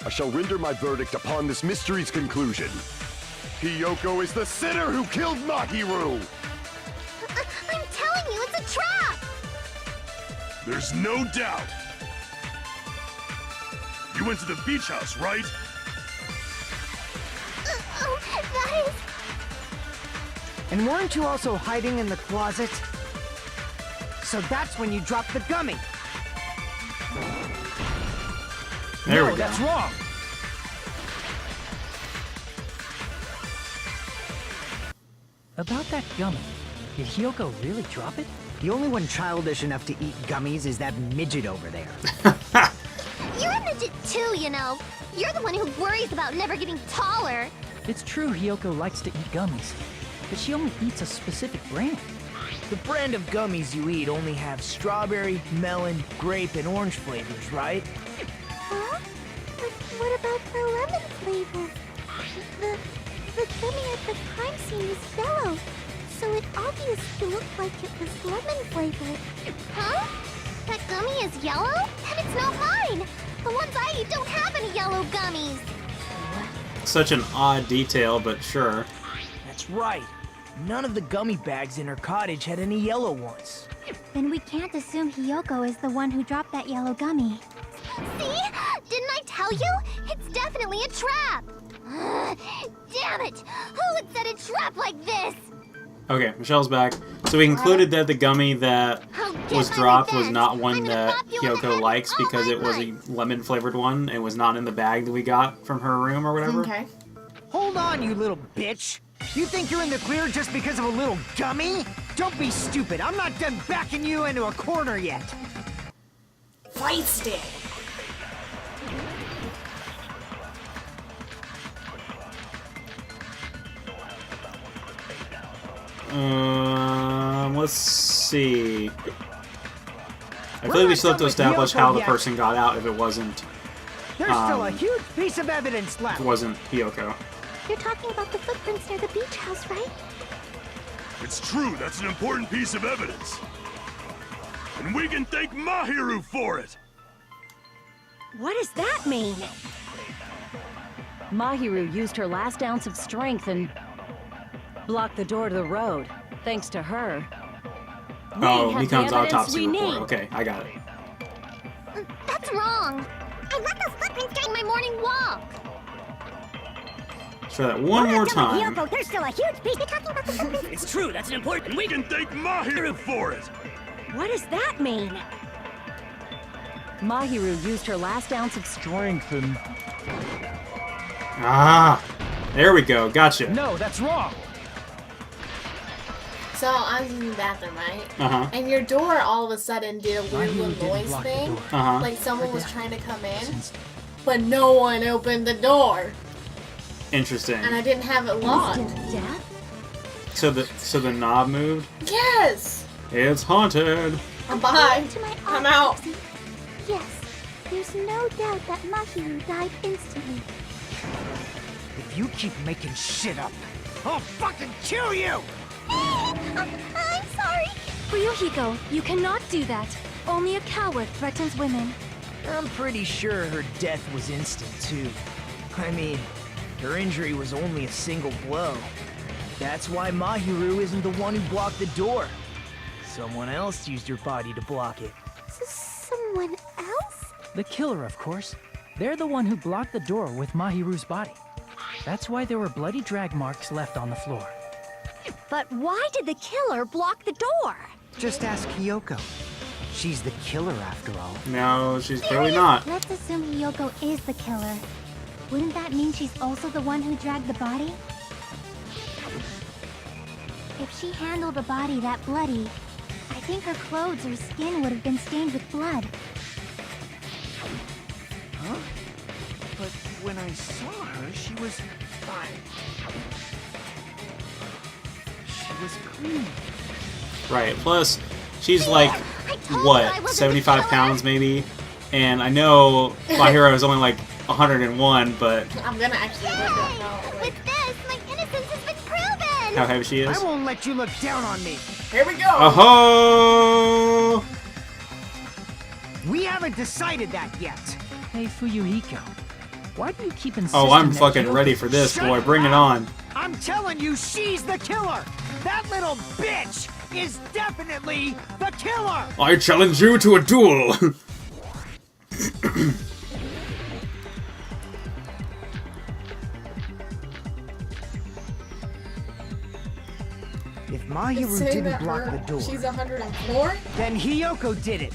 I shall render my verdict upon this mystery's conclusion. Hiyoko is the sinner who killed Mahiru! I'm telling you, it's a trap! There's no doubt. You went to the beach house, right? Oh, that is... And weren't you also hiding in the closet? So that's when you dropped the gummy. There we No, go. that's wrong! About that gummy, did Hiyoko really drop it? The only one childish enough to eat gummies is that midget over there. You're a midget too, you know. You're the one who worries about never getting taller. It's true Hiyoko likes to eat gummies, but she only eats a specific brand. The brand of gummies you eat only have strawberry, melon, grape, and orange flavors, right? Huh? But what about the lemon flavor? The gummy at the crime scene is yellow, so it obviously looked like it was lemon flavored. Huh? That gummy is yellow? And it's not mine! The ones I eat don't have any yellow gummies! Such an odd detail, but sure. That's right. None of the gummy bags in her cottage had any yellow ones. Then we can't assume Hiyoko is the one who dropped that yellow gummy. See? Didn't I tell you? It's definitely a trap! Damn it! Who would set a trap like this? Okay, Michelle's back. So we concluded that the gummy that was dropped was not one that Hiyoko likes because it was a lemon-flavored one and was not in the bag that we got from her room or whatever. Okay. Hold on, you little bitch! You think you're in the clear just because of a little gummy? Don't be stupid. I'm not done backing you into a corner yet. Wasted. Let's see. I feel like we still have to establish how the person got out if it wasn't. There's still a huge piece of evidence left. It wasn't Hiyoko. You're talking about the footprints near the beach house, right? It's true, that's an important piece of evidence. And we can thank Mahiru for it! What does that mean? Mahiru used her last ounce of strength and blocked the door to the road. Thanks to her. Oh, have the Mikan's evidence autopsy we report. need. Okay, I got it. That's wrong! I left those footprints during my morning walk! Let's try that one more time. Hiyoko, there's still a huge piece. You're talking about the footprints. It's true, that's an important... We can thank Mahiru for it! What does that mean? Mahiru used her last ounce of strength and... Ah! There we go. Gotcha. No, that's wrong! So I was in the bathroom, right? Uh-huh. And your door all of a sudden did a weird Mahiru little didn't noise block the thing. door. Uh-huh. Like someone was trying to come in, but no one opened the door. Interesting. And I didn't have it locked. Instant death? So the knob moved? Yes! It's haunted. Bye. I'm out. Yes, there's no doubt that Mahiru died instantly. If you keep making shit up, I'll fucking kill you! I'm sorry. Ryuhiko, you cannot do that. Only a coward threatens women. I'm pretty sure her death was instant, too. I mean, her injury was only a single blow. That's why Mahiru isn't the one who blocked the door. Someone else used her body to block it. Someone else? The killer, of course. They're the one who blocked the door with Mahiru's body. That's why there were bloody drag marks left on the floor. But why did the killer block the door? Just ask Hiyoko. She's the killer after all. No, she's clearly not. Let's assume Hiyoko is the killer. Wouldn't that mean she's also the one who dragged the body? If she handled a body that bloody, I think her clothes or skin would have been stained with blood. Huh? But when I saw her, she was fine. She was clean. Right. Plus, she's like, what, 75 pounds maybe? And I know my hero is only like 101, but I'm gonna actually look up now. With this, my innocence has been proven! how heavy she is. I won't let you look down on me. Here we go! Oh-ho! We haven't decided that yet. Hey, Fuyuhiko. Why do you keep insisting Oh, I'm that fucking Hiyoko- ready for this, Shut boy. Bring it up. on. I'm telling you, she's the killer. That little bitch is definitely the killer. I challenge you to a duel. If It's Mahiru saying didn't that block her- the door, She's 104? then Hiyoko did it.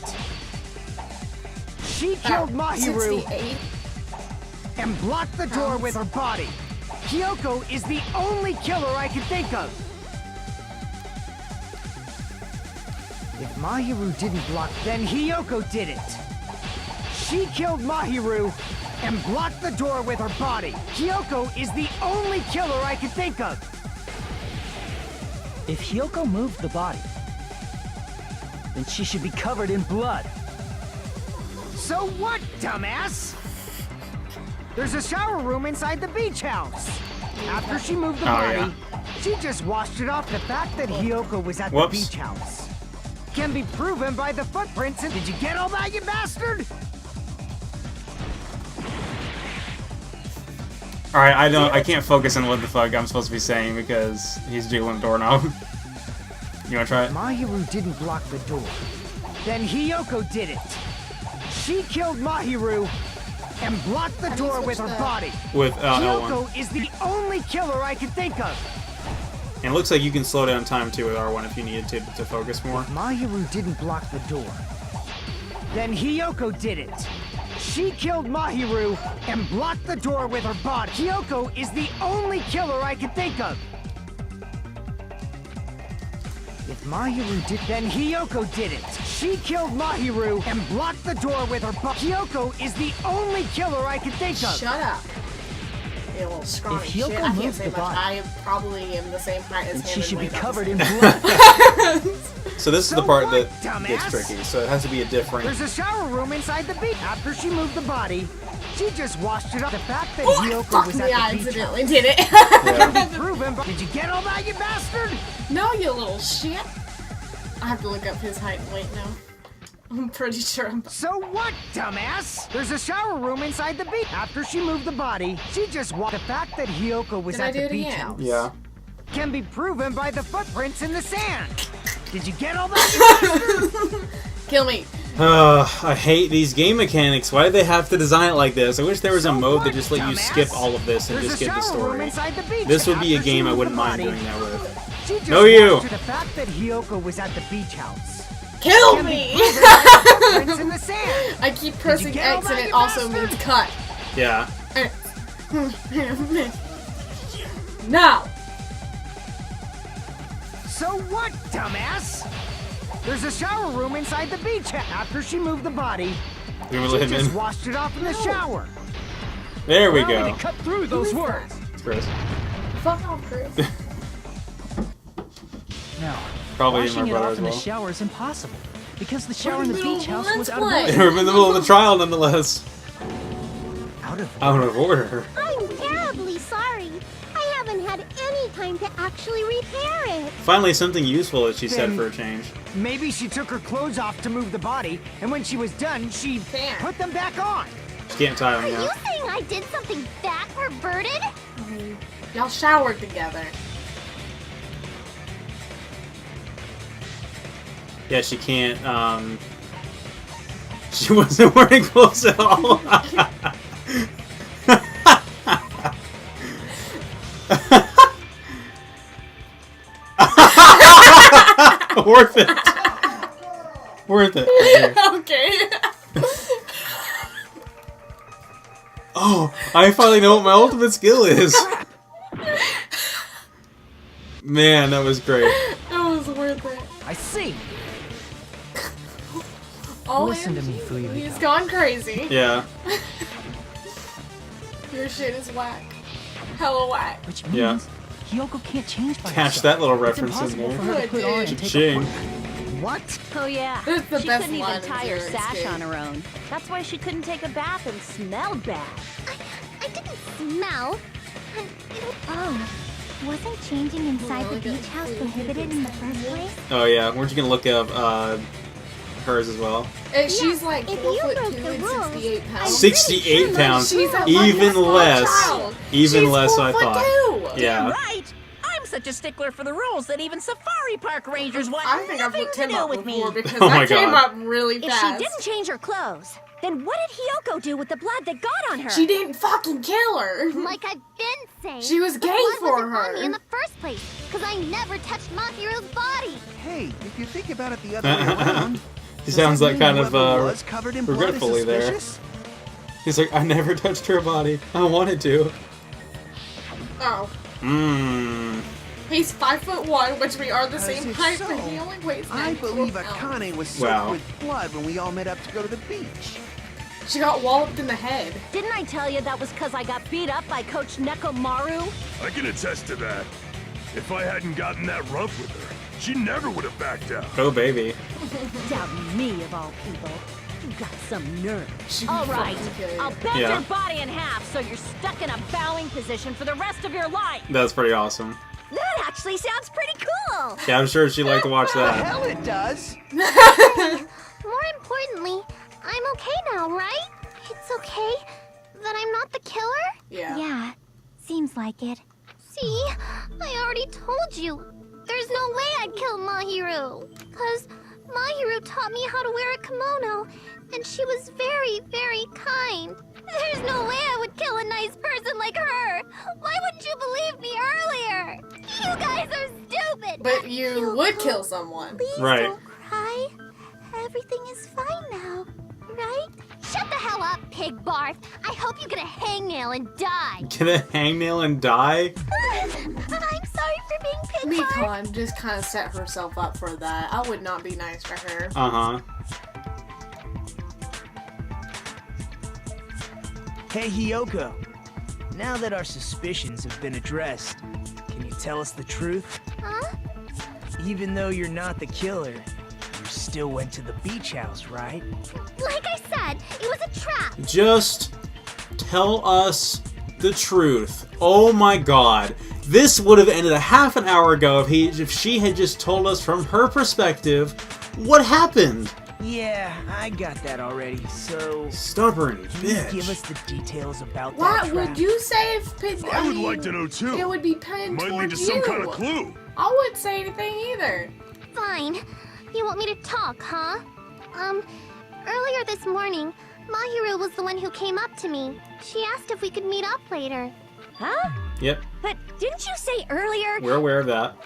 She killed Mahiru 68. and blocked the door with her body. Hiyoko is the only killer I can think of. If Mahiru didn't block, then Hiyoko did it. She killed Mahiru and blocked the door with her body. Hiyoko is the only killer I can think of. If Hiyoko moved the body, then she should be covered in blood. So what, dumbass? There's a shower room inside the beach house. After she moved the body, she just washed it off. The fact that Hiyoko was at the beach house can be proven by the footprints. And did you get all that, you bastard? Alright, I can't focus on what the fuck I'm supposed to be saying because he's jiggling the doorknob. You wanna try it? Mahiru didn't block the door. Then Hiyoko did it. She killed Mahiru and blocked the door with her body. With L1. Hiyoko is the only killer I can think of. And it looks like you can slow down time too with R1 if you needed to focus more. Mahiru didn't block the door. Then Hiyoko did it. She killed Mahiru and blocked the door with her body. Hiyoko is the only killer I can think of. If Mahiru did, then Hiyoko did it. She killed Mahiru and blocked the door with her body. Hiyoko is the only killer I can think of. Shut up. You little scrawny If shit. Hiyoko I can't moved say the much. body, I probably am the same height as then him. she should and be weigh about covered the in same. blood. So this is the So part what, that gets dumbass? tricky. So it has to be a different. There's a shower room inside the beach. After she moved the body, she just washed it off. The fact that Oh, Hiyoko fuck was me, at the I beach accidentally house did it. can be proven by- Did you get all that, you bastard? No, you little shit. I have to look up his height and weight now. I'm pretty sure I'm... So what, dumbass? There's a shower room inside the beach. After she moved the body, she just walked. The fact that Hiyoko was Did I at do the it beach again? house Yeah. can be proven by the footprints in the sand. Did you get all that, you bastard? Kill me. I hate these game mechanics. Why do they have to design it like this? I wish there was a mode that just let you dumbass? skip all of this and There's just a get the shower room story. inside the beach. This would be a After she game I moved wouldn't the mind body, doing that with. She just No, you. watched the fact that Hiyoko was at the beach house. Kill can be me! proven by the footprints in the sand. I keep pressing get all X that, and it you also bastard? means cut. Yeah. No! So what, dumbass? There's a shower room inside the beach. After she moved the body, You want me to she let him just in? washed it off in the shower. There we Allow me go. to cut through those words. Chris. Fuck off, Chris. No. Probably my washing it brother off as in the well. shower is impossible. Because the shower We're in in the the middle beach of house was out of Let's order. Play. We're in the middle of the trial, nonetheless. Out of Out of order. I'm terribly sorry. I haven't had any time to actually repair it. Finally, something useful that she said Then- for a change. Maybe she took her clothes off to move the body, and when she was done, she put them back on. She can't tie Are them you yet. saying I did something that perverted? Y'all showered together. Yeah, she can't, she wasn't wearing clothes at all. Worth it. Worth it. Okay. Oh, I finally know what my ultimate skill is. Man, that was great. That was worth it. I see. All Listen to me, Fuyuhiko. He's gone crazy. Yeah. Your shit is whack. Hella whack. Which means Yeah. Hiyoko can't change by Catch herself. that little It's reference in impossible there. for her to Good, put on and dude. take Ching. off. What? Oh yeah, That's the she best couldn't line even in tie her Zero sash Escape. on her own. That's why she couldn't take a bath and smelled bad. I didn't smell. Oh, wasn't changing inside the beach house prohibited in the first place? Oh yeah, weren't you gonna look up hers as well? And she's like if 4 you foot broke 2 the and rules, 68 pounds. 68 pounds. She's a Even fucking small less. child. Even She's less, 4 I foot thought. 2. Yeah. Right. I'm such a stickler for the rules that even safari park rangers want I think I've nothing looked to him do up with me. before because Oh my that came God. up really If fast. she didn't change her clothes, then what did Hiyoko do with the blood that got on her? She didn't fucking kill her. Like I've been saying. She was the gay blood for wasn't on her. me in the first place, because I never touched Mahiru's body. Hey, if you think about it the other way around, He sounds like kind of whoever was covered in blood is regretfully there. suspicious? He's like, I never touched her body. I wanted to. Oh. Mmm. He's 5'1", which we are the As same if height, so, but he only weighs 94 I believe pounds. Akane was soaked Wow. with blood when we all met up to go to the beach. She got walloped in the head. Didn't I tell you that was because I got beat up by Coach Nekomaru? I can attest to that. If I hadn't gotten that rough with her, she never would have backed out. Oh, baby. Doubting me of all people. You got some nerve. She All right, fucking killed I'll you. bend Yeah. your body in half so you're stuck in a bowing position for the rest of your life. That's pretty awesome. That actually sounds pretty cool. Yeah, I'm sure she'd like to watch The that. hell it does! More importantly, I'm okay now, right? It's okay that I'm not the killer? Yeah. Yeah, seems like it. See, I already told you. There's no way I'd kill Mahiru. Because Mahiru taught me how to wear a kimono, and she was very, very kind. There's no way I would kill a nice person like her. Why wouldn't you believe me earlier? You guys are stupid. But you would kill someone. Please Right. don't cry. Everything is fine now, right? Shut the hell up, pig barf. I hope you get a hangnail and die. Get a hangnail and die? I'm sorry for being pig barf. Recon just kind of set herself up for that. I would not be nice to her. Uh-huh. Hey, Hiyoko. Now that our suspicions have been addressed, can you tell us the truth? Huh? Even though you're not the killer, you still went to the beach house, right? Like I said, it was a trap. Just tell us the truth. Oh my god. This would have ended a half an hour ago if she had just told us from her perspective what happened. Yeah, I got that already, so... Stubborn Can you bitch. give us the details about that What trap? would you say if I would like to know too. It would be pinned Might lead towards to some you. kind of clue. I wouldn't say anything either. Fine. You want me to talk, huh? Earlier this morning, Mahiru was the one who came up to me. She asked if we could meet up later. Huh? Yep, But didn't you say earlier? we're aware of that.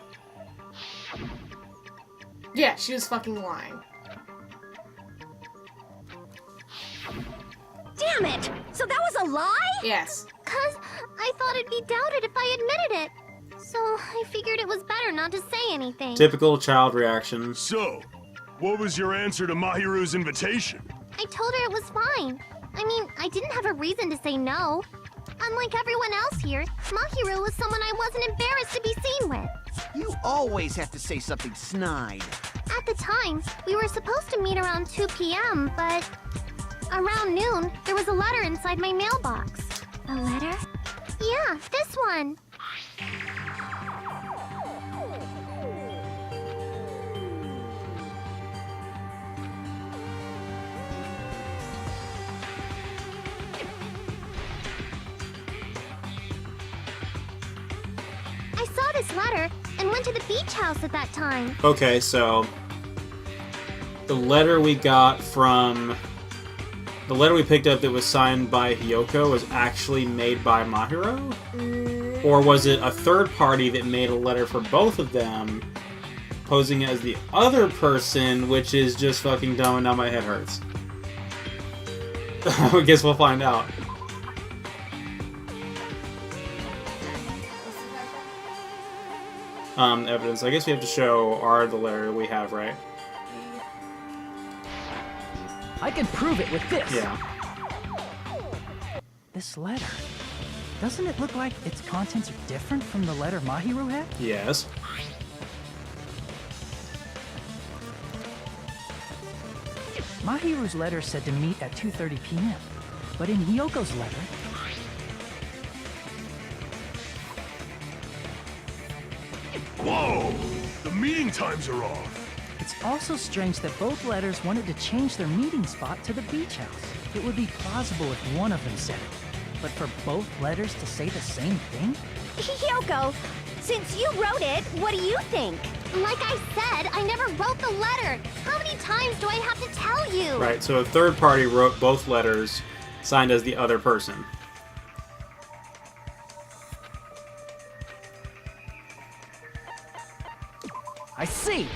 Yeah, she was fucking lying. Damn it! So that was a lie? Yes. 'Cause I thought it'd be doubted if I admitted it. So I figured it was better not to say anything. Typical child reaction. So, what was your answer to Mahiru's invitation? I told her it was fine. I mean, I didn't have a reason to say no. Unlike everyone else here, Mahiru was someone I wasn't embarrassed to be seen with. You always have to say something snide. At the time, we were supposed to meet around 2 p.m., but around noon, there was a letter inside my mailbox. A letter? Yeah, this one. I saw this letter and went to the beach house at that time. Okay, so the letter we got from the letter we picked up that was signed by Hiyoko was actually made by Mahiru? Or was it a third party that made a letter for both of them, posing as the other person, which is just fucking dumb and now my head hurts? I guess we'll find out. Evidence. I guess we have to show the letter we have, right? I can prove it with this. Yeah. This letter. Doesn't it look like its contents are different from the letter Mahiru had? Yes. Mahiru's letter said to meet at 2:30 p.m. But in Hiyoko's letter... Whoa! The meeting times are off. It's also strange that both letters wanted to change their meeting spot to the beach house. It would be plausible if one of them said it. But for both letters to say the same thing? Hiyoko, since you wrote it, what do you think? Like I said, I never wrote the letter. How many times do I have to tell you? Right, so a third party wrote both letters, signed as the other person. I see!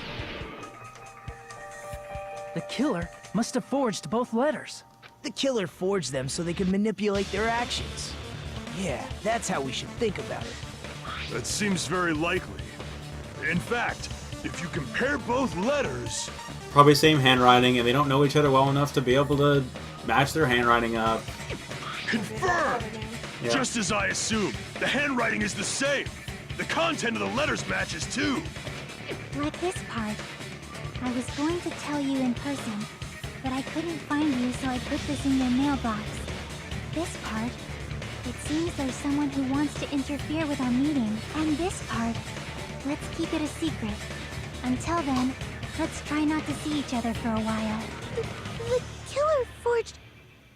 The killer must have forged both letters. The killer forged them so they could manipulate their actions. Yeah, that's how we should think about it. That seems very likely. In fact, if you compare both letters... Probably same handwriting, and they don't know each other well enough to be able to match their handwriting up. Confirmed! Yeah. Just as I assumed, the handwriting is the same. The content of the letters matches too. Like this part. I was going to tell you in person, but I couldn't find you, so I put this in your mailbox. This part. It seems there's someone who wants to interfere with our meeting. And this part. Let's keep it a secret. Until then, let's try not to see each other for a while. The killer forged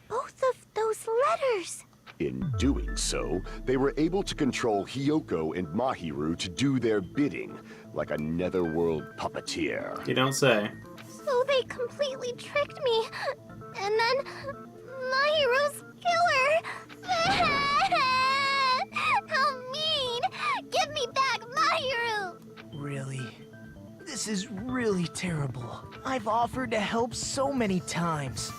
both of those letters. In doing so, they were able to control Hiyoko and Mahiru to do their bidding, like a netherworld puppeteer. You don't say. So they completely tricked me. And then Mahiru's killer. How mean! Give me back Mahiru! Really? This is really terrible. I've offered to help so many times.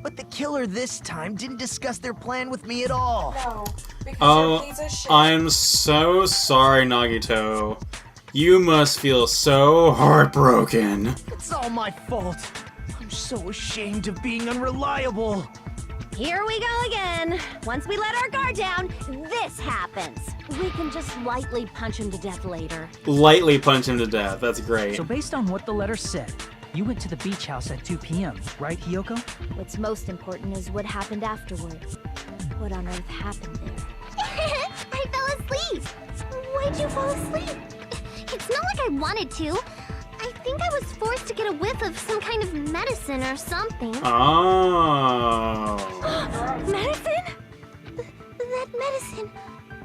But the killer this time didn't discuss their plan with me at all. No, because Oh, you're a piece of shit. I'm so sorry, Nagito. You must feel so heartbroken. It's all my fault. I'm so ashamed of being unreliable. Here we go again. Once we let our guard down, this happens. We can just lightly punch him to death later. Lightly punch him to death. That's great. So based on what the letter said, you went to the beach house at 2 p.m., right, Hiyoko? What's most important is what happened afterwards. What on earth happened there? I fell asleep. Why'd you fall asleep? It's not like I wanted to. I think I was forced to get a whiff of some kind of medicine or something. Oh. Medicine? That medicine.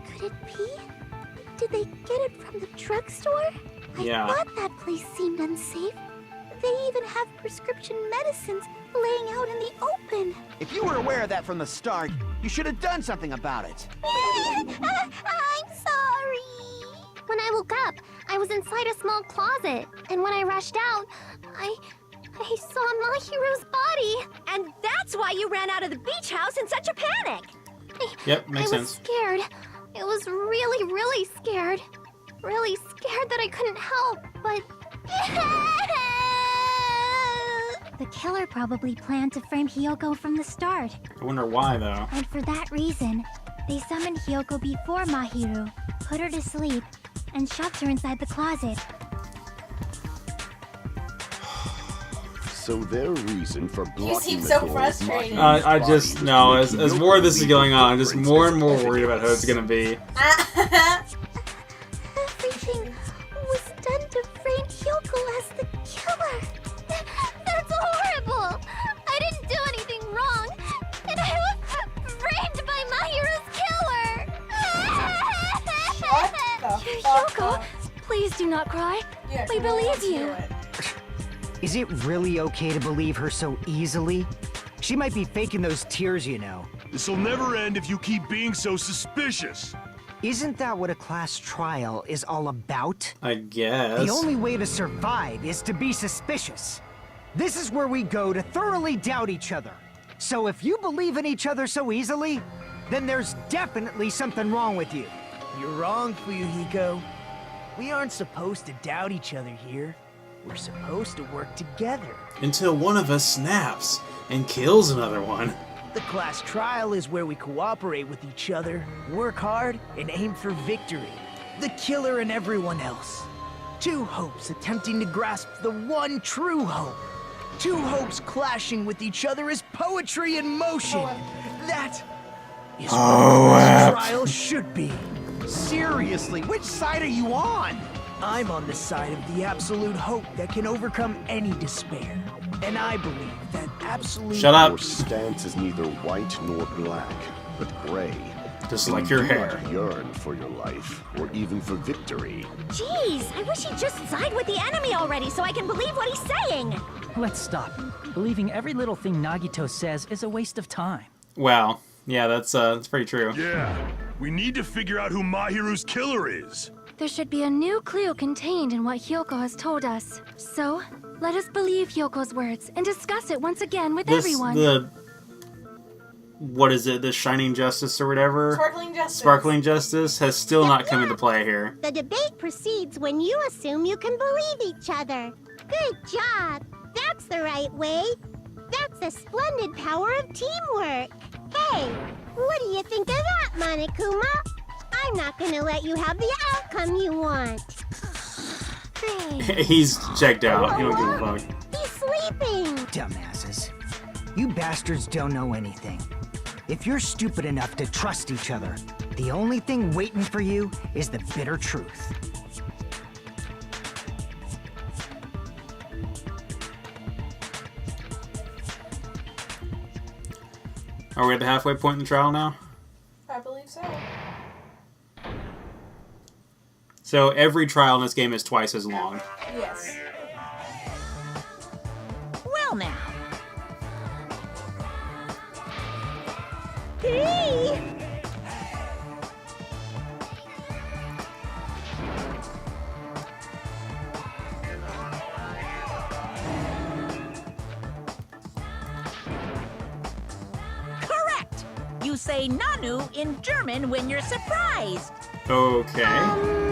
Could it be? Did they get it from the drugstore? Yeah. I thought that place seemed unsafe. They even have prescription medicines laying out in the open. If you were aware of that from the start, you should have done something about it. I'm sorry. When I woke up, I was inside a small closet, and when I rushed out, I saw Mahiru's body. And that's why you ran out of the beach house in such a panic. Yep, makes I was sense. scared. I was really, really scared. Really scared that I couldn't help, but... The killer probably planned to frame Hiyoko from the start. I wonder why, though. And for that reason, They summoned Hyoko before Mahiru, put her to sleep, and shoved her inside the closet. So their reason for blocking seem the so door is frustrated. Mahiru's I just body, no. making As more of this is Hyoko going on, I'm believe just the more and footprints more worried about how it's gonna be. Everything was done to frame Hyoko as the killer. That's horrible! I didn't do anything wrong, and I was framed by Mahiru's killer! Hyoko, please do not cry. Yeah, We believe you. Is it really okay to believe her so easily? She might be faking those tears, you know. This'll never end if you keep being so suspicious. Isn't that what a class trial is all about? I guess. The only way to survive is to be suspicious. This is where we go to thoroughly doubt each other. So if you believe in each other so easily, then there's definitely something wrong with you. You're wrong, Fuyuhiko. We aren't supposed to doubt each other here. We're supposed to work together. Until one of us snaps and kills another one. The class trial is where we cooperate with each other, work hard, and aim for victory. The killer and everyone else. Two hopes attempting to grasp the one true hope. Two hopes clashing with each other is poetry in motion. That is what the class trial should be. Seriously, which side are you on? I'm on the side of the absolute hope that can overcome any despair. And I believe that absolute... Shut up. Your stance is neither white nor black, but gray. Just like your do hair. not yearn for your life, or even for victory. Jeez, I wish he'd just side with the enemy already so I can believe what he's saying. Let's stop. Believing every little thing Nagito says is a waste of time. Wow. Yeah, that's pretty true. Yeah, we need to figure out who Mahiru's killer is. There should be a new clue contained in what Hyoko has told us. So, let us believe Hyoko's words and discuss it once again with everyone. What is it? The Shining Justice or whatever? Sparkling Justice. Sparkling Justice has still not come into play here. The debate proceeds when you assume you can believe each other. Good job! That's the right way. That's the splendid power of teamwork. Hey, what do you think of that, Monokuma? I'm not gonna let you have the outcome you want. He's checked out. He don't give a fuck. He's sleeping! Dumbasses. You bastards don't know anything. If you're stupid enough to trust each other, the only thing waiting for you is the bitter truth. Are we at the halfway point in the trial now? I believe so. So every trial in this game is twice as long. Yes. Well now. Hey! Correct! You say Nanu in German when you're surprised. Okay.